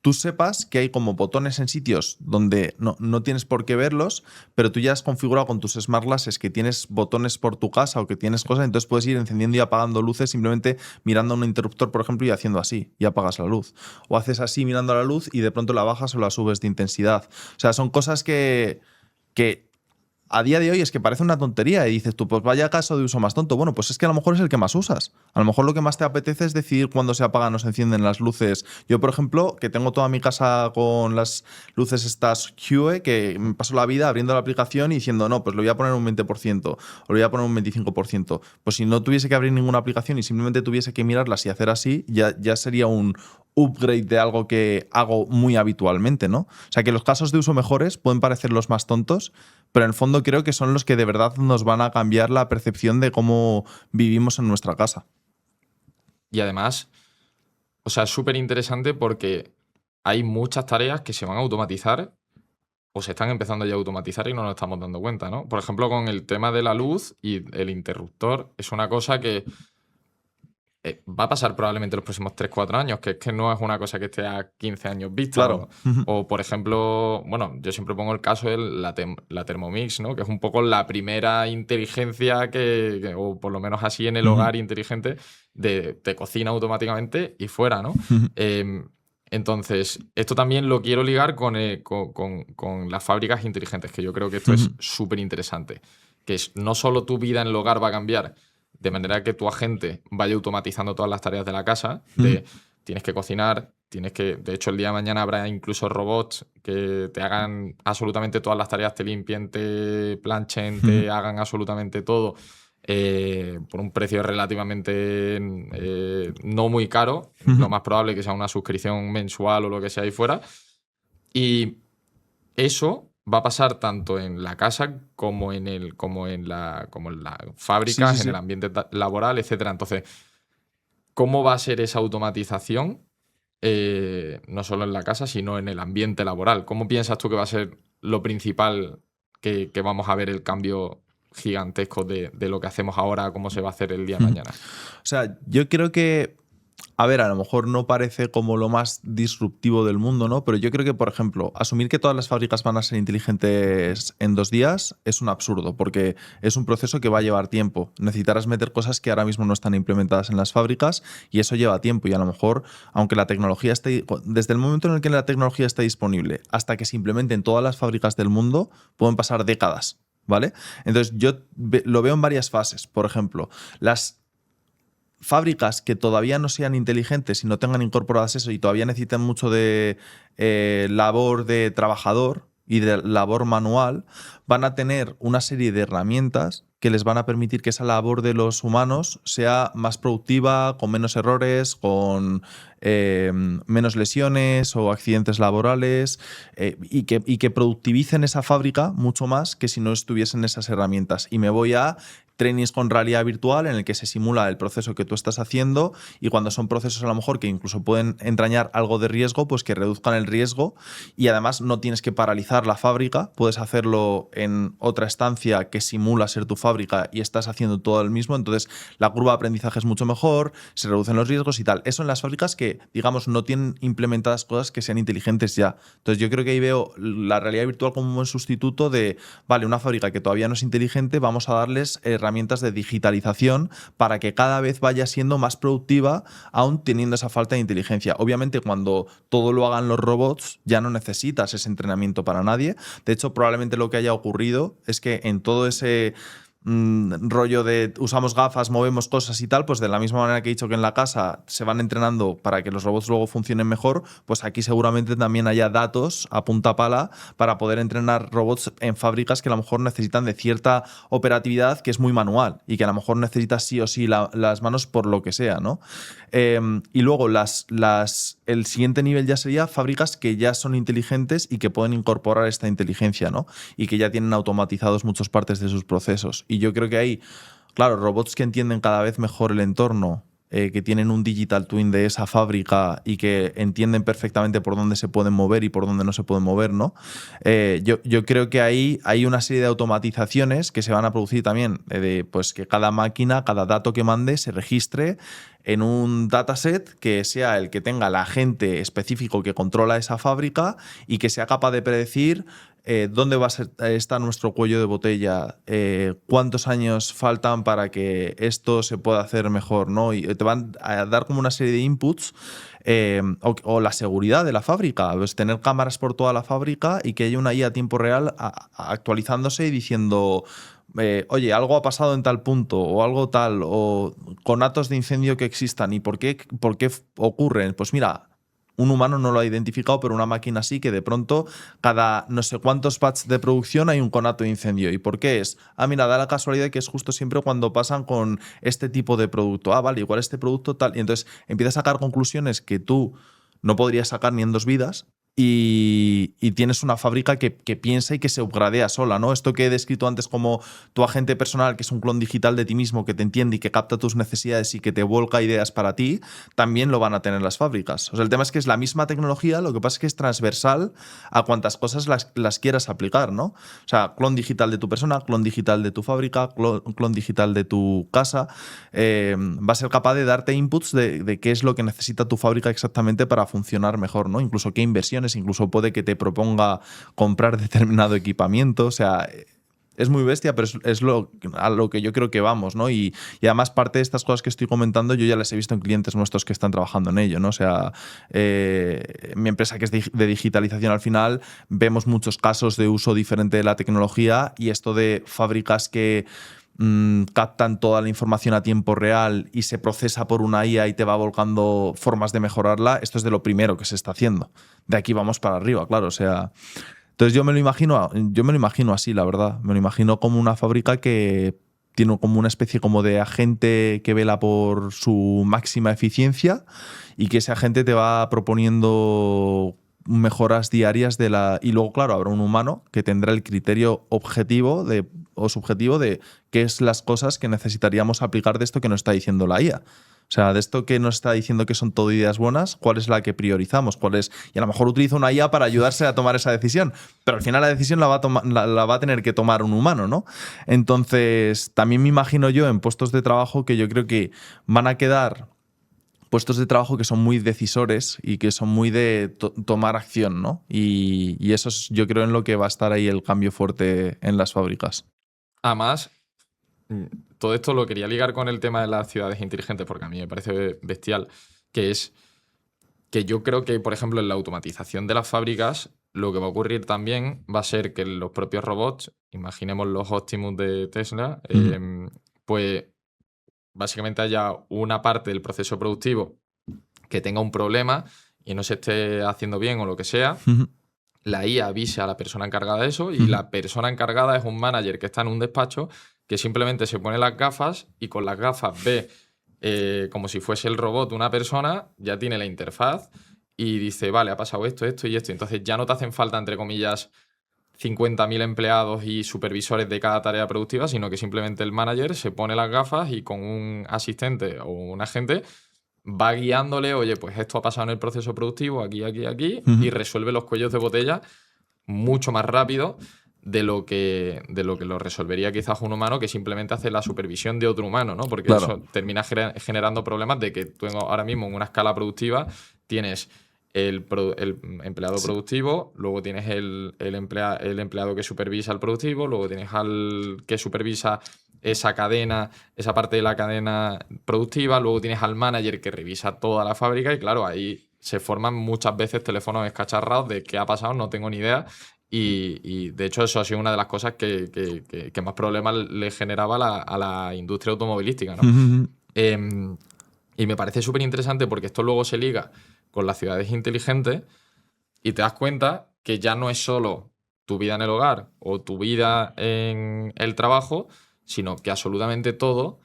tú sepas que hay como botones en sitios donde no tienes por qué verlos, pero tú ya has configurado con tus smart glasses que tienes botones por tu casa o que tienes cosas, entonces puedes ir encendiendo y apagando luces simplemente mirando a un interruptor, por ejemplo, y haciendo así, y apagas la luz. O haces así mirando a la luz y de pronto la bajas o la subes de intensidad. O sea, son cosas que a día de hoy es que parece una tontería y dices tú, pues vaya caso de uso más tonto. Bueno, pues es que a lo mejor es el que más usas. A lo mejor lo que más te apetece es decidir cuándo se apagan o se encienden las luces. Yo, por ejemplo, que tengo toda mi casa con las luces estas Hue, que me paso la vida abriendo la aplicación y diciendo, no, pues lo voy a poner un 20% o lo voy a poner un 25%. Pues si no tuviese que abrir ninguna aplicación y simplemente tuviese que mirarlas y hacer así, ya sería un upgrade de algo que hago muy habitualmente, ¿no? O sea, que los casos de uso mejores pueden parecer los más tontos, pero en el fondo creo que son los que de verdad nos van a cambiar la percepción de cómo vivimos en nuestra casa. Y además, o sea, es súper interesante porque hay muchas tareas que se van a automatizar o se están empezando ya a automatizar y no nos estamos dando cuenta, ¿no? Por ejemplo, con el tema de la luz y el interruptor, es una cosa que va a pasar probablemente los próximos 3 4 años, que es que no es una cosa que esté a 15 años vista. Claro. O, por ejemplo, bueno, yo siempre pongo el caso de la Thermomix, ¿no? Que es un poco la primera inteligencia o por lo menos así en el hogar inteligente, te cocina automáticamente y fuera, ¿no? Entonces, esto también lo quiero ligar con las fábricas inteligentes, que yo creo que esto es súper interesante. Que es no solo tu vida en el hogar va a cambiar, de manera que tu agente vaya automatizando todas las tareas de la casa, tienes que cocinar, de hecho el día de mañana habrá incluso robots que te hagan absolutamente todas las tareas, te limpien, te planchen, te hagan absolutamente todo por un precio relativamente no muy caro, lo más probable que sea una suscripción mensual o lo que sea ahí fuera, y eso va a pasar tanto en la casa como en las fábricas, en el ambiente laboral, etcétera. Entonces, ¿cómo va a ser esa automatización? No solo en la casa, sino en el ambiente laboral. ¿Cómo piensas tú que va a ser lo principal que vamos a ver el cambio gigantesco de lo que hacemos ahora a cómo se va a hacer el día de mañana? O sea, yo creo que, a ver, a lo mejor no parece como lo más disruptivo del mundo, ¿no? Pero yo creo que, por ejemplo, asumir que todas las fábricas van a ser inteligentes en 2 días es un absurdo, porque es un proceso que va a llevar tiempo. Necesitarás meter cosas que ahora mismo no están implementadas en las fábricas y eso lleva tiempo. Y a lo mejor, aunque la tecnología esté, desde el momento en el que la tecnología esté disponible hasta que se implemente en todas las fábricas del mundo, pueden pasar décadas, ¿vale? Entonces yo lo veo en varias fases. Por ejemplo, las fábricas que todavía no sean inteligentes y no tengan incorporadas eso y todavía necesitan mucho de labor de trabajador, y de labor manual, van a tener una serie de herramientas que les van a permitir que esa labor de los humanos sea más productiva, con menos errores, con menos lesiones o accidentes laborales, y que productivicen esa fábrica mucho más que si no estuviesen esas herramientas. Y me voy a trainings con realidad virtual en el que se simula el proceso que tú estás haciendo, y cuando son procesos a lo mejor que incluso pueden entrañar algo de riesgo, pues que reduzcan el riesgo, y además no tienes que paralizar la fábrica, puedes hacerlo en otra estancia que simula ser tu fábrica y estás haciendo todo el mismo, entonces la curva de aprendizaje es mucho mejor, se reducen los riesgos y tal. Eso en las fábricas que, digamos, no tienen implementadas cosas que sean inteligentes ya. Entonces yo creo que ahí veo la realidad virtual como un buen sustituto de, vale, una fábrica que todavía no es inteligente, vamos a darles herramientas de digitalización para que cada vez vaya siendo más productiva, aún teniendo esa falta de inteligencia. Obviamente, cuando todo lo hagan los robots, ya no necesitas ese entrenamiento para nadie. De hecho, probablemente lo que haya ocurrido es que en todo ese rollo de usamos gafas, movemos cosas y tal, pues de la misma manera que he dicho que en la casa se van entrenando para que los robots luego funcionen mejor, pues aquí seguramente también haya datos a punta pala para poder entrenar robots en fábricas que a lo mejor necesitan de cierta operatividad que es muy manual y que a lo mejor necesitas sí o sí las manos por lo que sea, ¿no? Y luego el siguiente nivel ya sería fábricas que ya son inteligentes y que pueden incorporar esta inteligencia, ¿no? Y que ya tienen automatizados muchas partes de sus procesos. Y yo creo que hay, claro, robots que entienden cada vez mejor el entorno, que tienen un digital twin de esa fábrica y que entienden perfectamente por dónde se pueden mover y por dónde no se pueden mover, ¿no? Yo creo que ahí hay una serie de automatizaciones que se van a producir también, pues que cada máquina, cada dato que mande se registre en un dataset que sea el que tenga el agente específico que controla esa fábrica y que sea capaz de predecir dónde va a estar nuestro cuello de botella, cuántos años faltan para que esto se pueda hacer mejor, ¿no? Y te van a dar como una serie de inputs, o la seguridad de la fábrica, pues tener cámaras por toda la fábrica y que haya una IA a tiempo real actualizándose y diciendo, oye, algo ha pasado en tal punto o algo tal, o conatos de incendio que existan y por qué ocurren. Pues mira, un humano no lo ha identificado, pero una máquina sí, que de pronto cada no sé cuántos batches de producción hay un conato de incendio. ¿Y por qué es? Ah, mira, da la casualidad que es justo siempre cuando pasan con este tipo de producto. Ah, vale, igual este producto tal. Y entonces empiezas a sacar conclusiones que tú no podrías sacar ni en dos vidas. Y tienes una fábrica que piensa y que se upgradea sola, ¿no? Esto que he descrito antes como tu agente personal, que es un clon digital de ti mismo, que te entiende y que capta tus necesidades y que te volca ideas para ti, también lo van a tener las fábricas. O sea, el tema es que es la misma tecnología, lo que pasa es que es transversal a cuantas cosas las quieras aplicar, ¿no? O sea, clon digital de tu persona, clon digital de tu fábrica, clon digital de tu casa, va a ser capaz de darte inputs de qué es lo que necesita tu fábrica exactamente para funcionar mejor, ¿no? Incluso qué inversiones, incluso puede que te proponga comprar determinado equipamiento, o sea, es muy bestia, pero es a lo que yo creo que vamos, ¿no? Y además parte de estas cosas que estoy comentando yo ya las he visto en clientes nuestros que están trabajando en ello, ¿no? O sea, mi empresa que es de digitalización, al final vemos muchos casos de uso diferente de la tecnología, y esto de fábricas que captan toda la información a tiempo real y se procesa por una IA y te va volcando formas de mejorarla, esto es de lo primero que se está haciendo. De aquí vamos para arriba, claro, o sea. Entonces yo me lo imagino así, la verdad. Me lo imagino como una fábrica que tiene como una especie como de agente que vela por su máxima eficiencia y que ese agente te va proponiendo mejoras diarias y luego, claro, habrá un humano que tendrá el criterio objetivo o subjetivo de qué es las cosas que necesitaríamos aplicar de esto que nos está diciendo la IA. O sea, de esto que nos está diciendo que son todo ideas buenas, ¿cuál es la que priorizamos? ¿Cuál es? Y a lo mejor utiliza una IA para ayudarse a tomar esa decisión, pero al final la decisión la va a tener que tomar un humano, ¿no? Entonces, también me imagino yo en puestos de trabajo que yo creo que van a quedar puestos de trabajo que son muy decisores y que son muy de tomar acción, ¿no? Y eso es, yo creo, en lo que va a estar ahí el cambio fuerte en las fábricas. Además, todo esto lo quería ligar con el tema de las ciudades inteligentes, porque a mí me parece bestial, que es que yo creo que, por ejemplo, en la automatización de las fábricas, lo que va a ocurrir también va a ser que los propios robots, imaginemos los Optimus de Tesla, pues básicamente haya una parte del proceso productivo que tenga un problema y no se esté haciendo bien o lo que sea, la IA avise a la persona encargada de eso, y la persona encargada es un manager que está en un despacho que simplemente se pone las gafas y con las gafas ve como si fuese el robot una persona, ya tiene la interfaz y dice, vale, ha pasado esto, esto y esto. Entonces ya no te hacen falta, entre comillas, 50.000 empleados y supervisores de cada tarea productiva, sino que simplemente el manager se pone las gafas y con un asistente o un agente va guiándole, oye, pues esto ha pasado en el proceso productivo, aquí, aquí, aquí, y resuelve los cuellos de botella mucho más rápido de lo que lo resolvería quizás un humano que simplemente hace la supervisión de otro humano, ¿no? Porque Claro. eso termina generando problemas de que tú ahora mismo en una escala productiva tienes el empleado productivo, luego tienes el empleado que supervisa el productivo, luego tienes al que supervisa esa cadena, esa parte de la cadena productiva, luego tienes al manager que revisa toda la fábrica y claro, ahí se forman muchas veces teléfonos escacharrados de qué ha pasado, no tengo ni idea. Y de hecho eso ha sido una de las cosas que más problemas le generaba a la industria automovilística, ¿no? Y me parece súper interesante porque esto luego se liga con las ciudades inteligentes y te das cuenta que ya no es solo tu vida en el hogar o tu vida en el trabajo, sino que absolutamente todo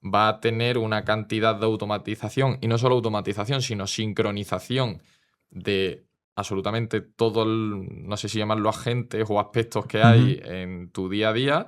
va a tener una cantidad de automatización, y no solo automatización, sino sincronización de absolutamente todo, no sé si llamarlo agentes o aspectos que hay en tu día a día,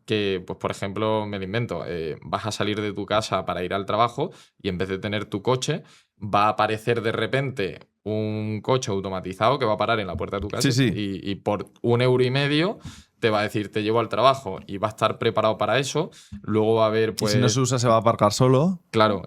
que, pues por ejemplo, me lo invento, vas a salir de tu casa para ir al trabajo y en vez de tener tu coche, va a aparecer de repente un coche automatizado que va a parar en la puerta de tu casa y por 1,5 € te va a decir te llevo al trabajo y va a estar preparado para eso. Luego va a haber, pues, y si no se usa se va a aparcar solo. Claro,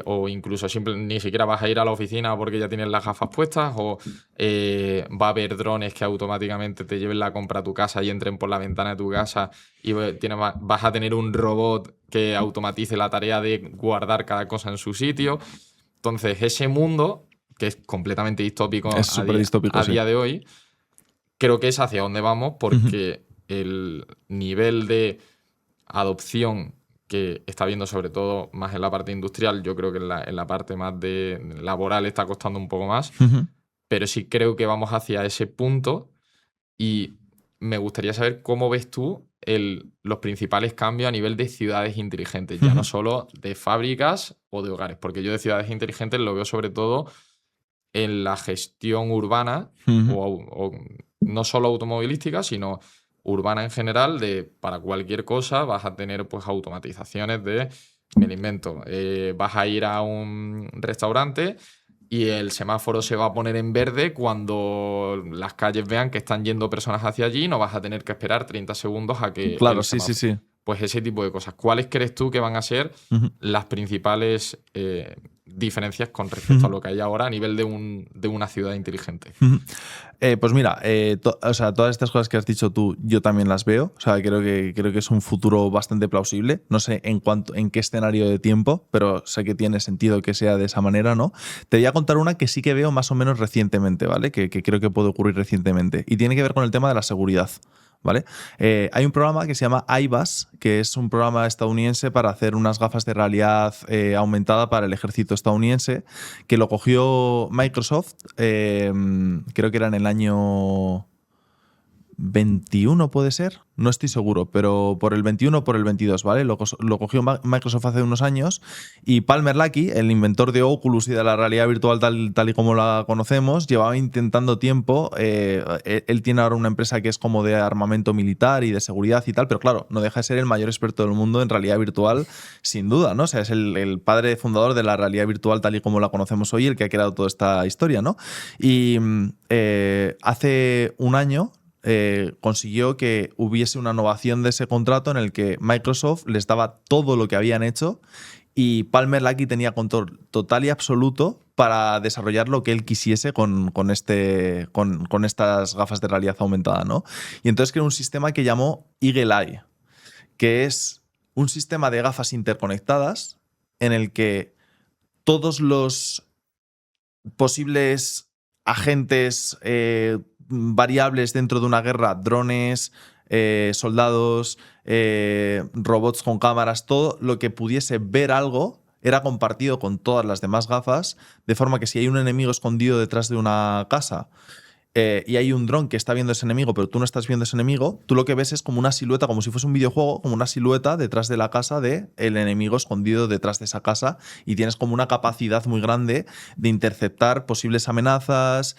o incluso ni siquiera vas a ir a la oficina porque ya tienes las gafas puestas, o va a haber drones que automáticamente te lleven la compra a tu casa y entren por la ventana de tu casa y vas a tener un robot que automatice la tarea de guardar cada cosa en su sitio. Entonces, ese mundo, que es completamente distópico Es súper distópico, a día de hoy, creo que es hacia donde vamos porque el nivel de adopción que está viendo sobre todo más en la parte industrial, yo creo que en la parte más de laboral está costando un poco más, pero sí creo que vamos hacia ese punto y me gustaría saber cómo ves tú los principales cambios a nivel de ciudades inteligentes, ya no solo de fábricas o de hogares, porque yo de ciudades inteligentes lo veo sobre todo en la gestión urbana o no solo automovilística, sino urbana en general, para cualquier cosa vas a tener pues automatizaciones me lo invento, vas a ir a un restaurante y el semáforo se va a poner en verde cuando las calles vean que están yendo personas hacia allí, no vas a tener que esperar 30 segundos a que Claro, el sí. Pues ese tipo de cosas. ¿Cuáles crees tú que van a ser las principales diferencias con respecto a lo que hay ahora a nivel de una ciudad inteligente? Pues mira, o sea, todas estas cosas que has dicho tú, yo también las veo. O sea, creo que es un futuro bastante plausible. No sé en qué escenario de tiempo, pero sé que tiene sentido que sea de esa manera, ¿no? Te voy a contar una que sí que veo más o menos recientemente, ¿vale? Que creo que puede ocurrir recientemente. Y tiene que ver con el tema de la seguridad. ¿Vale? Hay un programa que se llama IVAS, que es un programa estadounidense para hacer unas gafas de realidad aumentada para el ejército estadounidense, que lo cogió Microsoft, creo que era en el año 21, puede ser, no estoy seguro, pero por el 21 o por el 22, ¿vale? Lo cogió Microsoft hace unos años y Palmer Luckey, el inventor de Oculus y de la realidad virtual tal y como la conocemos, llevaba intentando tiempo. Él tiene ahora una empresa que es como de armamento militar y de seguridad y tal, pero claro, no deja de ser el mayor experto del mundo en realidad virtual, sin duda, ¿no? O sea, es el padre fundador de la realidad virtual tal y como la conocemos hoy, el que ha creado toda esta historia, ¿no? Y hace un año consiguió que hubiese una innovación de ese contrato en el que Microsoft les daba todo lo que habían hecho y Palmer Luckey tenía control total y absoluto para desarrollar lo que él quisiese con estas gafas de realidad aumentada, ¿no? Y entonces creó un sistema que llamó Eagle Eye, que es un sistema de gafas interconectadas en el que todos los posibles agentes variables dentro de una guerra, drones, soldados, robots con cámaras, todo lo que pudiese ver algo era compartido con todas las demás gafas, de forma que si hay un enemigo escondido detrás de una casa, y hay un dron que está viendo ese enemigo, pero tú no estás viendo ese enemigo, tú lo que ves es como una silueta, como si fuese un videojuego, como una silueta detrás de la casa del enemigo escondido detrás de esa casa, y tienes como una capacidad muy grande de interceptar posibles amenazas,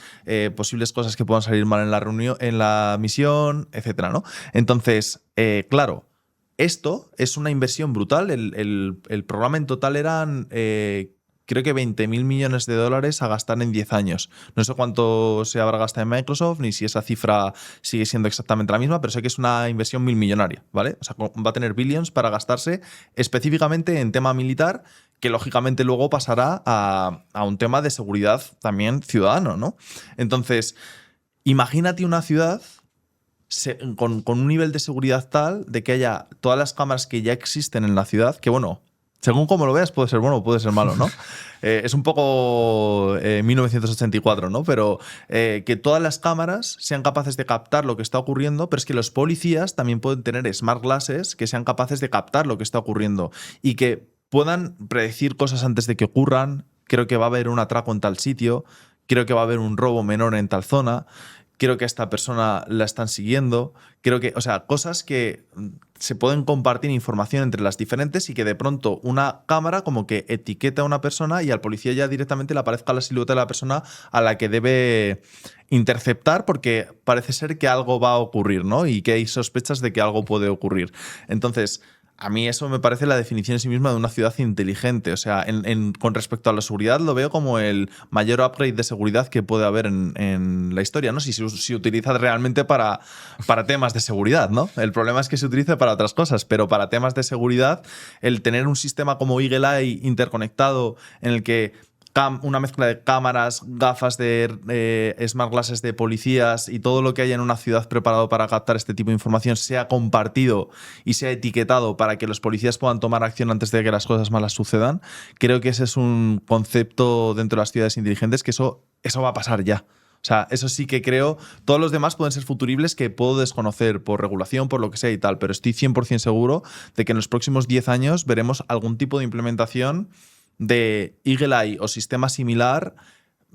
posibles cosas que puedan salir mal en la reunión, en la misión, etcétera, ¿no? Entonces, claro, esto es una inversión brutal. El programa en total eran, creo que 20.000 millones de dólares a gastar en 10 años. No sé cuánto se habrá gastado en Microsoft, ni si esa cifra sigue siendo exactamente la misma, pero sé que es una inversión millonaria, ¿vale? O sea, va a tener billions para gastarse específicamente en tema militar, que lógicamente luego pasará a un tema de seguridad también ciudadano, ¿no? Entonces, imagínate una ciudad con un nivel de seguridad tal de que haya todas las cámaras que ya existen en la ciudad, que bueno, según como lo veas puede ser bueno o puede ser malo, ¿no? Es un poco 1984, ¿no? Pero que todas las cámaras sean capaces de captar lo que está ocurriendo, pero es que los policías también pueden tener smart glasses que sean capaces de captar lo que está ocurriendo y que puedan predecir cosas antes de que ocurran. Creo que va a haber un atraco en tal sitio, creo que va a haber un robo menor en tal zona, creo que a esta persona la están siguiendo, creo que, o sea, cosas que se pueden compartir información entre las diferentes y que de pronto una cámara como que etiqueta a una persona y al policía ya directamente le aparezca la silueta de la persona a la que debe interceptar porque parece ser que algo va a ocurrir, ¿no? Y que hay sospechas de que algo puede ocurrir. Entonces, a mí eso me parece la definición en sí misma de una ciudad inteligente. O sea, con respecto a la seguridad lo veo como el mayor upgrade de seguridad que puede haber en la historia, ¿no? Si se utiliza realmente para temas de seguridad, ¿no? El problema es que se utilice para otras cosas, pero para temas de seguridad, el tener un sistema como Eagle Eye interconectado en el que una mezcla de cámaras, gafas de smart glasses de policías y todo lo que haya en una ciudad preparado para captar este tipo de información sea compartido y sea etiquetado para que los policías puedan tomar acción antes de que las cosas malas sucedan. Creo que ese es un concepto dentro de las ciudades inteligentes que eso va a pasar ya. O sea, eso sí que creo. Todos los demás pueden ser futuribles que puedo desconocer por regulación, por lo que sea y tal, pero estoy 100% seguro de que en los próximos 10 años veremos algún tipo de implementación de Eagle Eye o sistema similar.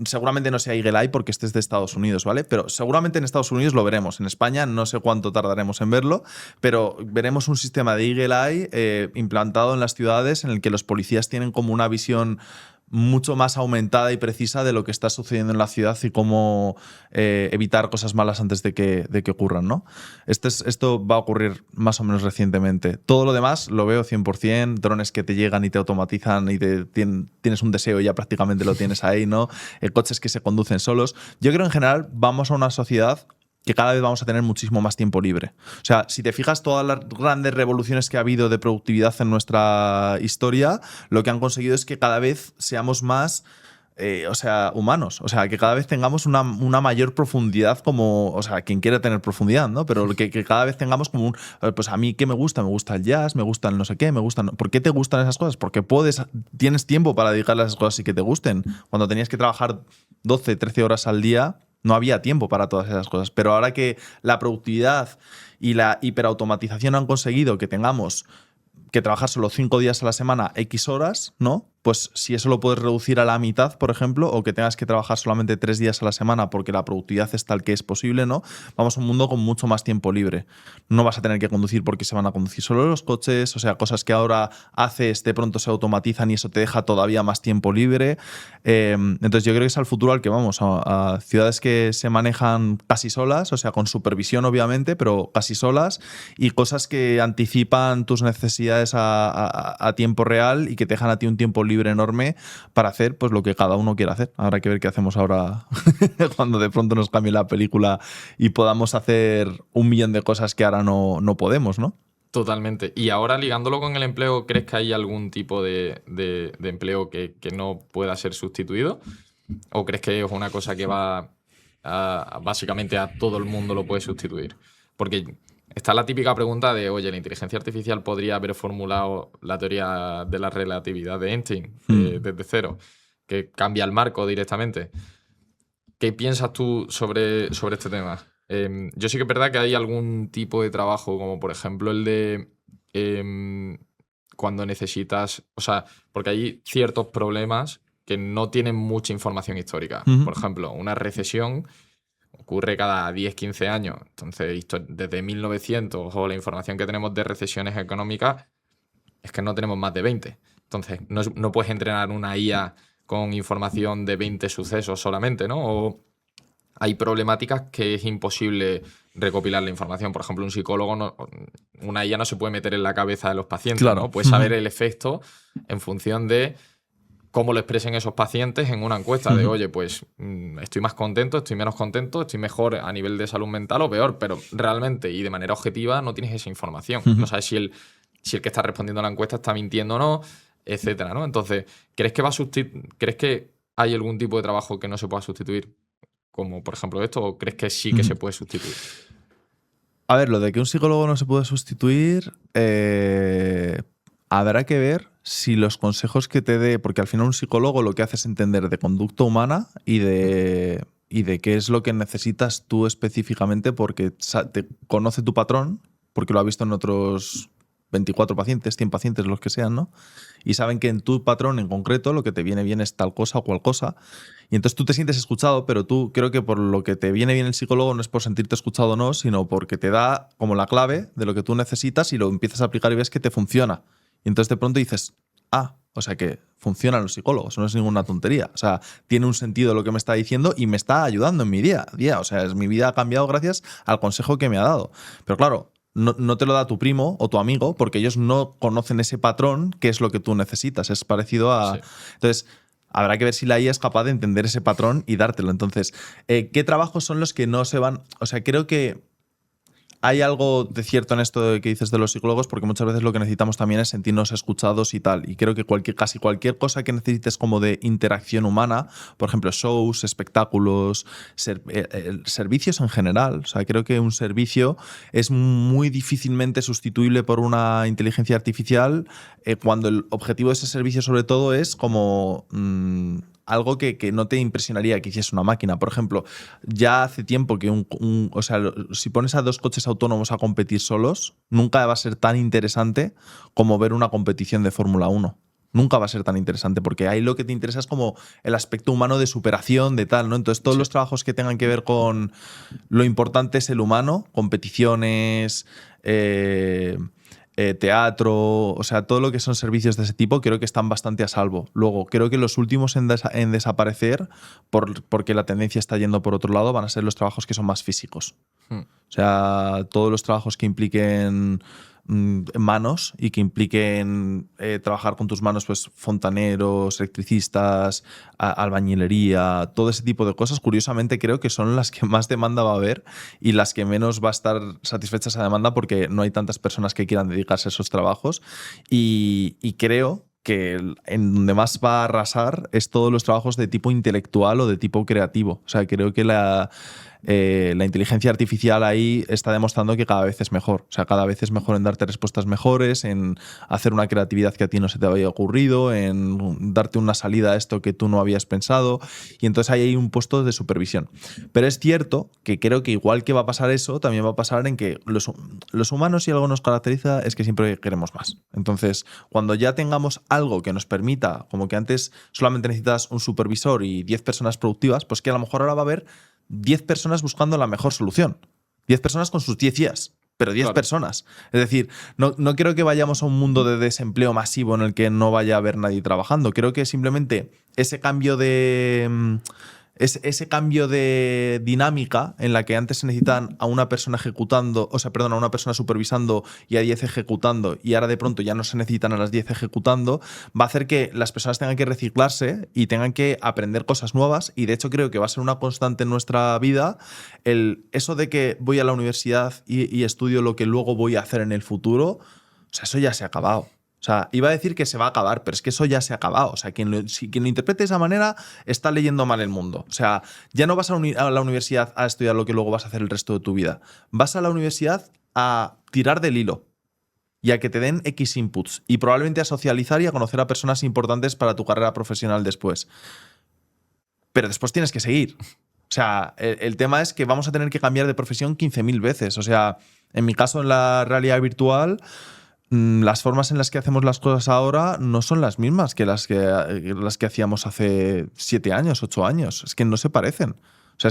Seguramente no sea Eagle Eye porque este es de Estados Unidos, ¿vale? Pero seguramente en Estados Unidos lo veremos. En España no sé cuánto tardaremos en verlo, pero veremos un sistema de Eagle Eye implantado en las ciudades en el que los policías tienen como una visión mucho más aumentada y precisa de lo que está sucediendo en la ciudad y cómo evitar cosas malas antes de que ocurran, ¿no? Esto va a ocurrir más o menos recientemente. Todo lo demás lo veo 100%, drones que te llegan y te automatizan y tienes un deseo y ya prácticamente lo tienes ahí, ¿no? Coches que se conducen solos. Yo creo en general vamos a una sociedad que cada vez vamos a tener muchísimo más tiempo libre. O sea, si te fijas, todas las grandes revoluciones que ha habido de productividad en nuestra historia, lo que han conseguido es que cada vez seamos más humanos. O sea, que cada vez tengamos una mayor profundidad como, o sea, quien quiera tener profundidad, ¿no? Pero que cada vez tengamos como pues a mí, ¿qué me gusta? Me gusta el jazz, me gusta el no sé qué, me gustan. ¿Por qué te gustan esas cosas? Porque tienes tiempo para dedicarle a esas cosas y que te gusten. Cuando tenías que trabajar 12, 13 horas al día, no había tiempo para todas esas cosas. Pero ahora que la productividad y la hiperautomatización han conseguido que tengamos que trabajar solo 5 días a la semana, X horas, ¿no? Pues si eso lo puedes reducir a la mitad, por ejemplo, o que tengas que trabajar solamente 3 días a la semana porque la productividad es tal que es posible, ¿no? Vamos a un mundo con mucho más tiempo libre. No vas a tener que conducir porque se van a conducir solo los coches, o sea, cosas que ahora haces de pronto se automatizan y eso te deja todavía más tiempo libre. Entonces yo creo que es al futuro al que vamos, a ciudades que se manejan casi solas, o sea, con supervisión obviamente, pero casi solas, y cosas que anticipan tus necesidades a tiempo real y que te dejan a ti un tiempo libre enorme para hacer pues lo que cada uno quiera hacer. Habrá que ver qué hacemos ahora cuando de pronto nos cambie la película y podamos hacer 1.000.000 de cosas que ahora no podemos, ¿no? Totalmente. Y ahora, ligándolo con el empleo, ¿crees que hay algún tipo de empleo que no pueda ser sustituido? ¿O crees que es una cosa que va básicamente a todo el mundo lo puede sustituir? Porque está la típica pregunta de, oye, la inteligencia artificial podría haber formulado la teoría de la relatividad de Einstein desde cero, que cambia el marco directamente. ¿Qué piensas tú sobre este tema? Yo sí que es verdad que hay algún tipo de trabajo, como por ejemplo el de cuando necesitas... O sea, porque hay ciertos problemas que no tienen mucha información histórica. Uh-huh. Por ejemplo, una recesión ocurre cada 10, 15 años. Entonces, desde 1900 o la información que tenemos de recesiones económicas es que no tenemos más de 20. Entonces, no puedes entrenar una IA con información de 20 sucesos solamente, ¿no? O hay problemáticas que es imposible recopilar la información. Por ejemplo, un psicólogo, una IA no se puede meter en la cabeza de los pacientes, Claro. ¿no? Puede saber el efecto en función de cómo lo expresen esos pacientes en una encuesta de, oye, pues estoy más contento, estoy menos contento, estoy mejor a nivel de salud mental o peor, pero realmente y de manera objetiva no tienes esa información. No sabes si el que está respondiendo a la encuesta está mintiendo o no, etcétera, ¿no? Entonces, ¿crees que hay algún tipo de trabajo que no se pueda sustituir? Como por ejemplo esto, ¿o crees que sí que se puede sustituir? A ver, lo de que un psicólogo no se puede sustituir, habrá que ver si los consejos que te dé, porque al final un psicólogo lo que hace es entender de conducta humana y de qué es lo que necesitas tú específicamente, porque te conoce tu patrón, porque lo ha visto en otros 24 pacientes, 100 pacientes, los que sean, ¿no? Y saben que en tu patrón en concreto lo que te viene bien es tal cosa o cual cosa. Y entonces tú te sientes escuchado, pero tú creo que por lo que te viene bien el psicólogo no es por sentirte escuchado o no, sino porque te da como la clave de lo que tú necesitas y lo empiezas a aplicar y ves que te funciona. Y entonces de pronto dices, o sea que funcionan los psicólogos, no es ninguna tontería. O sea, tiene un sentido lo que me está diciendo y me está ayudando en mi día a día. O sea, mi vida ha cambiado gracias al consejo que me ha dado. Pero claro, no te lo da tu primo o tu amigo porque ellos no conocen ese patrón que es lo que tú necesitas. Es parecido a... Sí. Entonces, habrá que ver si la IA es capaz de entender ese patrón y dártelo. Entonces, ¿qué trabajos son los que no se van...? O sea, creo que hay algo de cierto en esto que dices de los psicólogos, porque muchas veces lo que necesitamos también es sentirnos escuchados y tal. Y creo que casi cualquier cosa que necesites como de interacción humana, por ejemplo, shows, espectáculos, servicios en general. O sea, creo que un servicio es muy difícilmente sustituible por una inteligencia artificial cuando el objetivo de ese servicio sobre todo es como... algo que no te impresionaría que hiciese una máquina. Por ejemplo, ya hace tiempo que o sea, si pones a dos coches autónomos a competir solos, nunca va a ser tan interesante como ver una competición de Fórmula 1. Nunca va a ser tan interesante, porque ahí lo que te interesa es como el aspecto humano de superación, de tal, ¿no? Entonces, todos los trabajos que tengan que ver con lo importante es el humano, competiciones, teatro, o sea, todo lo que son servicios de ese tipo creo que están bastante a salvo. Luego, creo que los últimos en desaparecer, porque la tendencia está yendo por otro lado, van a ser los trabajos que son más físicos. O sea, todos los trabajos que impliquen manos y que impliquen trabajar con tus manos, pues fontaneros, electricistas, albañilería, todo ese tipo de cosas, curiosamente creo que son las que más demanda va a haber y las que menos va a estar satisfecha esa demanda porque no hay tantas personas que quieran dedicarse a esos trabajos y creo que en donde más va a arrasar es todos los trabajos de tipo intelectual o de tipo creativo. O sea, creo que la inteligencia artificial ahí está demostrando que cada vez es mejor. O sea, cada vez es mejor en darte respuestas mejores, en hacer una creatividad que a ti no se te había ocurrido, en darte una salida a esto que tú no habías pensado. Y entonces ahí hay un puesto de supervisión. Pero es cierto que creo que igual que va a pasar eso, también va a pasar en que los humanos, si algo nos caracteriza, es que siempre queremos más. Entonces, cuando ya tengamos algo que nos permita, como que antes solamente necesitas un supervisor y 10 personas productivas, pues que a lo mejor ahora va a haber 10 personas buscando la mejor solución. 10 personas con sus 10 IAs, pero 10 personas. Es decir, no creo que vayamos a un mundo de desempleo masivo en el que no vaya a haber nadie trabajando. Creo que simplemente ese cambio de dinámica en la que antes se necesitan a una persona ejecutando, a una persona supervisando y a 10 ejecutando, y ahora de pronto ya no se necesitan a las 10 ejecutando, va a hacer que las personas tengan que reciclarse y tengan que aprender cosas nuevas. Y de hecho creo que va a ser una constante en nuestra vida eso de que voy a la universidad y estudio lo que luego voy a hacer en el futuro. O sea, eso ya se ha acabado. O sea, iba a decir que se va a acabar, pero es que eso ya se ha acabado. O sea, quien lo interprete de esa manera está leyendo mal el mundo. O sea, ya no vas a la universidad a estudiar lo que luego vas a hacer el resto de tu vida. Vas a la universidad a tirar del hilo y a que te den X inputs y probablemente a socializar y a conocer a personas importantes para tu carrera profesional después. Pero después tienes que seguir. O sea, el tema es que vamos a tener que cambiar de profesión 15.000 veces. O sea, en mi caso, en la realidad virtual, las formas en las que hacemos las cosas ahora no son las mismas que las que hacíamos hace 7 años, 8 años. Es que no se parecen. O sea,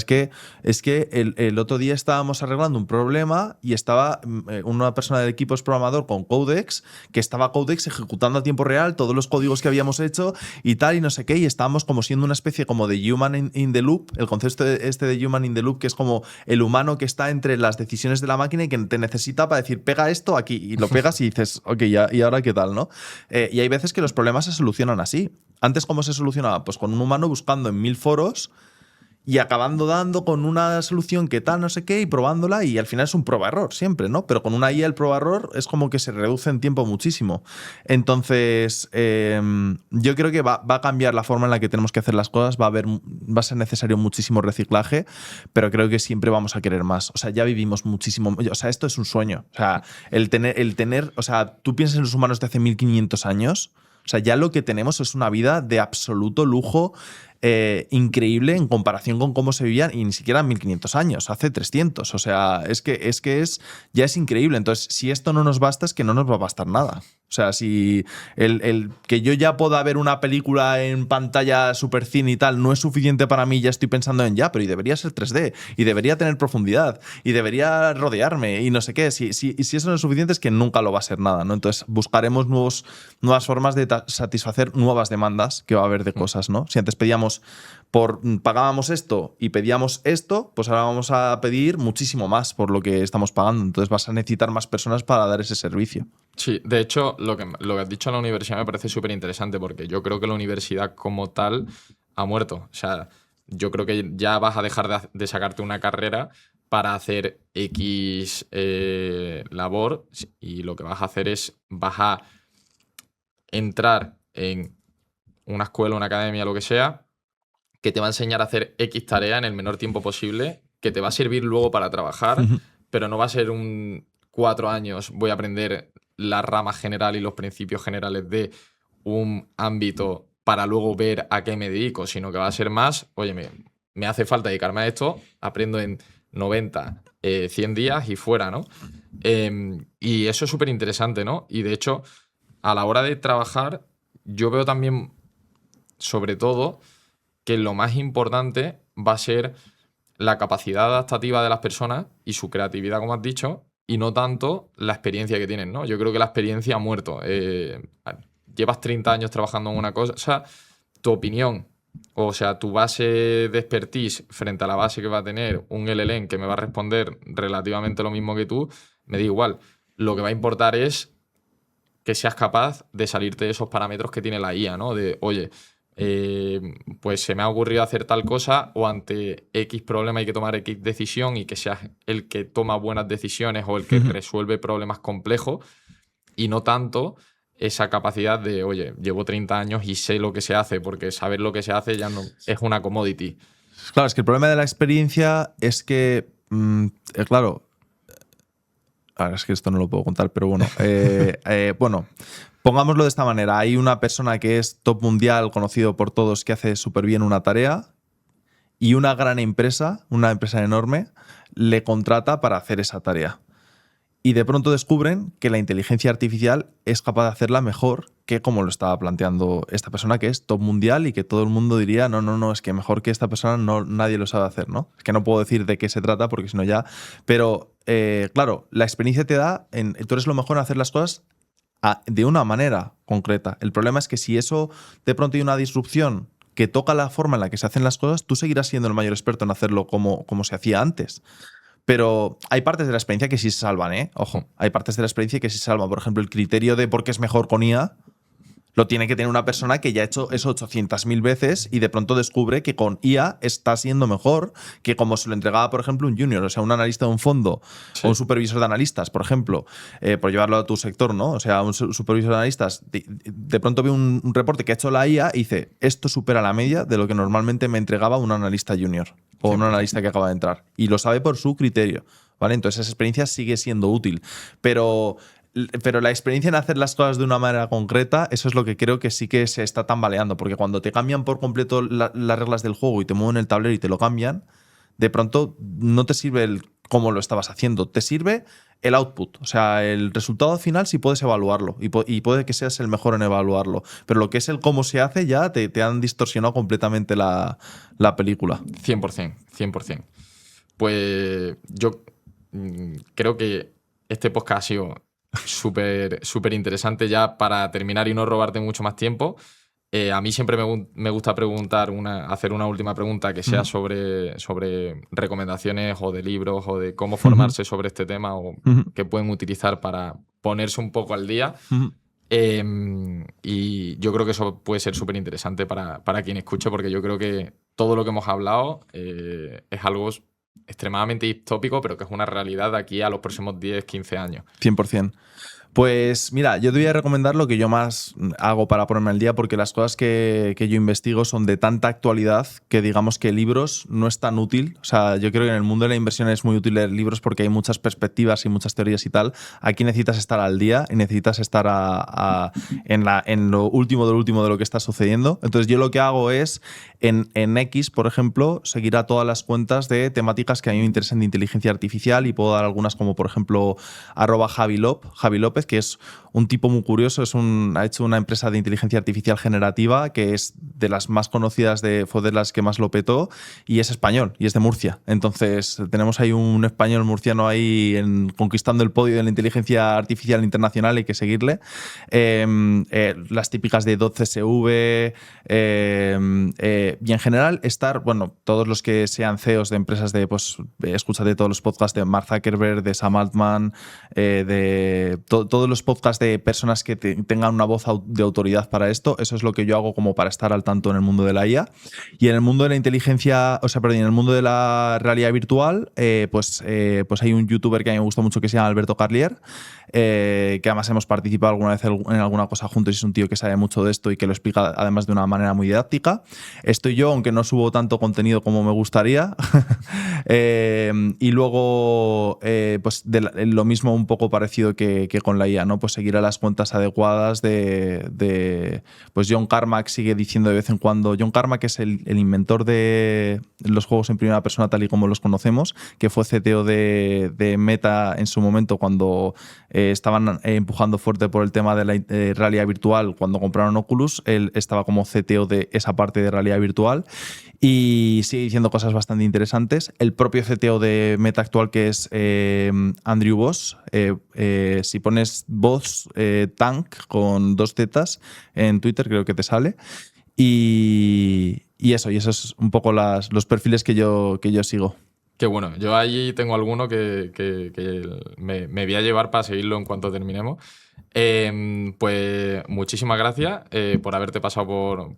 es que el otro día estábamos arreglando un problema y estaba una persona del equipo es programador con Codex, que estaba Codex ejecutando a tiempo real todos los códigos que habíamos hecho y tal, y no sé qué, y estábamos como siendo una especie como de human in the loop, el concepto este de human in the loop, que es como el humano que está entre las decisiones de la máquina y que te necesita para decir, pega esto aquí, y lo pegas y dices, ok, ¿y ahora qué tal, no? Y hay veces que los problemas se solucionan así. Antes, ¿cómo se solucionaba? Pues con un humano buscando en 1000 foros y acabando dando con una solución que tal, no sé qué, y probándola, y al final es un prueba-error siempre, ¿no? Pero con una IA el prueba-error es como que se reduce en tiempo muchísimo. Entonces, yo creo que va a cambiar la forma en la que tenemos que hacer las cosas, va a ser necesario muchísimo reciclaje, pero creo que siempre vamos a querer más. O sea, ya vivimos muchísimo. O sea, esto es un sueño. O sea, el tener, o sea, tú piensas en los humanos de hace 1500 años. O sea, ya lo que tenemos es una vida de absoluto lujo, increíble en comparación con cómo se vivían, y ni siquiera en 1500 años, hace 300. O sea, ya es increíble. Entonces, si esto no nos basta, es que no nos va a bastar nada. O sea, si el que yo ya pueda ver una película en pantalla super cine y tal no es suficiente para mí, ya estoy pensando en pero y debería ser 3D, y debería tener profundidad, y debería rodearme, y no sé qué. Si eso no es suficiente, es que nunca lo va a ser nada, ¿no? Entonces buscaremos nuevas formas de satisfacer nuevas demandas que va a haber de cosas, ¿no? Si antes pagábamos esto y pedíamos esto, pues ahora vamos a pedir muchísimo más por lo que estamos pagando. Entonces vas a necesitar más personas para dar ese servicio. Sí, de hecho, lo que has dicho en la universidad me parece súper interesante, porque yo creo que la universidad como tal ha muerto. O sea, yo creo que ya vas a dejar de sacarte una carrera para hacer X labor, y lo que vas a hacer vas a entrar en una escuela, una academia, lo que sea, que te va a enseñar a hacer X tarea en el menor tiempo posible, que te va a servir luego para trabajar, pero no va a ser 4 años, voy a aprender la rama general y los principios generales de un ámbito para luego ver a qué me dedico, sino que va a ser más, oye, me hace falta dedicarme a esto, aprendo en 90, 100 días y fuera, ¿no? Y eso es súper interesante, ¿no? Y de hecho, a la hora de trabajar, yo veo también, sobre todo, que lo más importante va a ser la capacidad adaptativa de las personas y su creatividad, como has dicho, y no tanto la experiencia que tienen, ¿no? Yo creo que la experiencia ha muerto. Llevas 30 años trabajando en una cosa, o sea, tu opinión, o sea, tu base de expertise frente a la base que va a tener un LLM que me va a responder relativamente lo mismo que tú, me da igual. Lo que va a importar es que seas capaz de salirte de esos parámetros que tiene la IA, ¿no? De, oye, pues se me ha ocurrido hacer tal cosa, o ante X problema hay que tomar X decisión, y que seas el que toma buenas decisiones o el que resuelve problemas complejos, y no tanto esa capacidad de, oye, llevo 30 años y sé lo que se hace, porque saber lo que se hace ya no es una commodity. Claro, es que el problema de la experiencia es que, claro, ahora es que esto no lo puedo contar, pero bueno, bueno, pongámoslo de esta manera. Hay una persona que es top mundial, conocido por todos, que hace súper bien una tarea, y una gran empresa, una empresa enorme, le contrata para hacer esa tarea. Y de pronto descubren que la inteligencia artificial es capaz de hacerla mejor que como lo estaba planteando esta persona, que es top mundial, y que todo el mundo diría, no, es que mejor que esta persona nadie lo sabe hacer, ¿no? Es que no puedo decir de qué se trata porque si no ya... Pero, claro, la experiencia te da... tú eres lo mejor en hacer las cosas de una manera concreta. El problema es que si eso de pronto hay una disrupción que toca la forma en la que se hacen las cosas, tú seguirás siendo el mayor experto en hacerlo como se hacía antes. Pero hay partes de la experiencia que sí se salvan, ¿eh? Ojo, hay partes de la experiencia que sí se salvan. Por ejemplo, el criterio de por qué es mejor con IA lo tiene que tener una persona que ya ha hecho eso 800.000 veces y de pronto descubre que con IA está siendo mejor que como se lo entregaba, por ejemplo, un junior, o sea, un analista de un fondo, sí, o un supervisor de analistas, por ejemplo, por llevarlo a tu sector, ¿no? O sea, un supervisor de analistas de pronto ve un reporte que ha hecho la IA y dice, esto supera la media de lo que normalmente me entregaba un analista junior o un analista que acaba de entrar. Y lo sabe por su criterio, ¿vale? Entonces esa experiencia sigue siendo útil. Pero la experiencia en hacer las cosas de una manera concreta, eso es lo que creo que sí que se está tambaleando, porque cuando te cambian por completo las reglas del juego y te mueven el tablero y te lo cambian, de pronto no te sirve el cómo lo estabas haciendo, te sirve el output, o sea, el resultado final sí puedes evaluarlo y puede que seas el mejor en evaluarlo, pero lo que es el cómo se hace ya te han distorsionado completamente la película. 100%, 100%. Pues yo creo que este podcast ha sido súper interesante. Ya para terminar y no robarte mucho más tiempo, a mí siempre me gusta hacer una última pregunta que sea sobre recomendaciones o de libros o de cómo formarse sobre este tema o que pueden utilizar para ponerse un poco al día. Y yo creo que eso puede ser súper interesante para quien escuche, porque yo creo que todo lo que hemos hablado es algo extremadamente distópico, pero que es una realidad de aquí a los próximos 10, 15 años. 100%. Pues mira, yo te voy a recomendar lo que yo más hago para ponerme al día, porque las cosas que yo investigo son de tanta actualidad que digamos que libros no es tan útil. O sea, yo creo que en el mundo de la inversión es muy útil leer libros porque hay muchas perspectivas y muchas teorías y tal. Aquí necesitas estar al día y necesitas estar en lo último de lo que está sucediendo. Entonces yo lo que hago es, en X, por ejemplo, seguir a todas las cuentas de temáticas que a mí me interesan de inteligencia artificial, y puedo dar algunas como, por ejemplo, @Javi López, que es un tipo muy curioso, ha hecho una empresa de inteligencia artificial generativa que es de las más conocidas, fue de las que más lo petó, y es español y es de Murcia. Entonces tenemos ahí un español murciano ahí conquistando el podio de la inteligencia artificial internacional, hay que seguirle. Las típicas de .csv, y en general todos los que sean CEOs de empresas escúchate todos los podcasts de Mark Zuckerberg, de Sam Altman, de todos los podcasts de personas que tengan una voz de autoridad para esto. Eso es lo que yo hago como para estar al tanto en el mundo de la IA. Y en el mundo de la en el mundo de la realidad virtual, pues hay un youtuber que a mí me gusta mucho que se llama Alberto Carlier, que además hemos participado alguna vez en alguna cosa juntos, y es un tío que sabe mucho de esto y que lo explica además de una manera muy didáctica. Estoy yo, aunque no subo tanto contenido como me gustaría. Y luego, pues lo mismo, un poco parecido que con la IA, ¿no? Pues seguir a las cuentas adecuadas pues John Carmack sigue diciendo de vez en cuando. John Carmack es el inventor de los juegos en primera persona tal y como los conocemos, que fue CTO de Meta en su momento cuando estaban empujando fuerte por el tema de la realidad virtual. Cuando compraron Oculus, él estaba como CTO de esa parte de realidad virtual y sigue diciendo cosas bastante interesantes. El propio CTO de Meta actual, que es Andrew Voss, si pones Voss Tank con 2 zetas en Twitter, creo que te sale. Y eso es un poco los perfiles que yo sigo. Qué bueno. Yo allí tengo alguno que me voy a llevar para seguirlo en cuanto terminemos. Pues muchísimas gracias por haberte pasado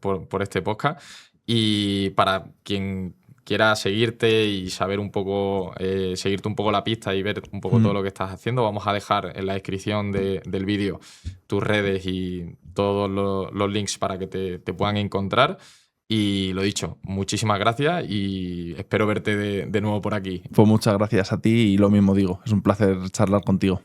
por este podcast. Y para quien quiera seguirte y saber un poco, seguirte un poco la pista y ver un poco todo lo que estás haciendo, vamos a dejar en la descripción del vídeo tus redes y todos los links para que te puedan encontrar. Y lo dicho, muchísimas gracias y espero verte de nuevo por aquí. Pues muchas gracias a ti, y lo mismo digo, es un placer charlar contigo.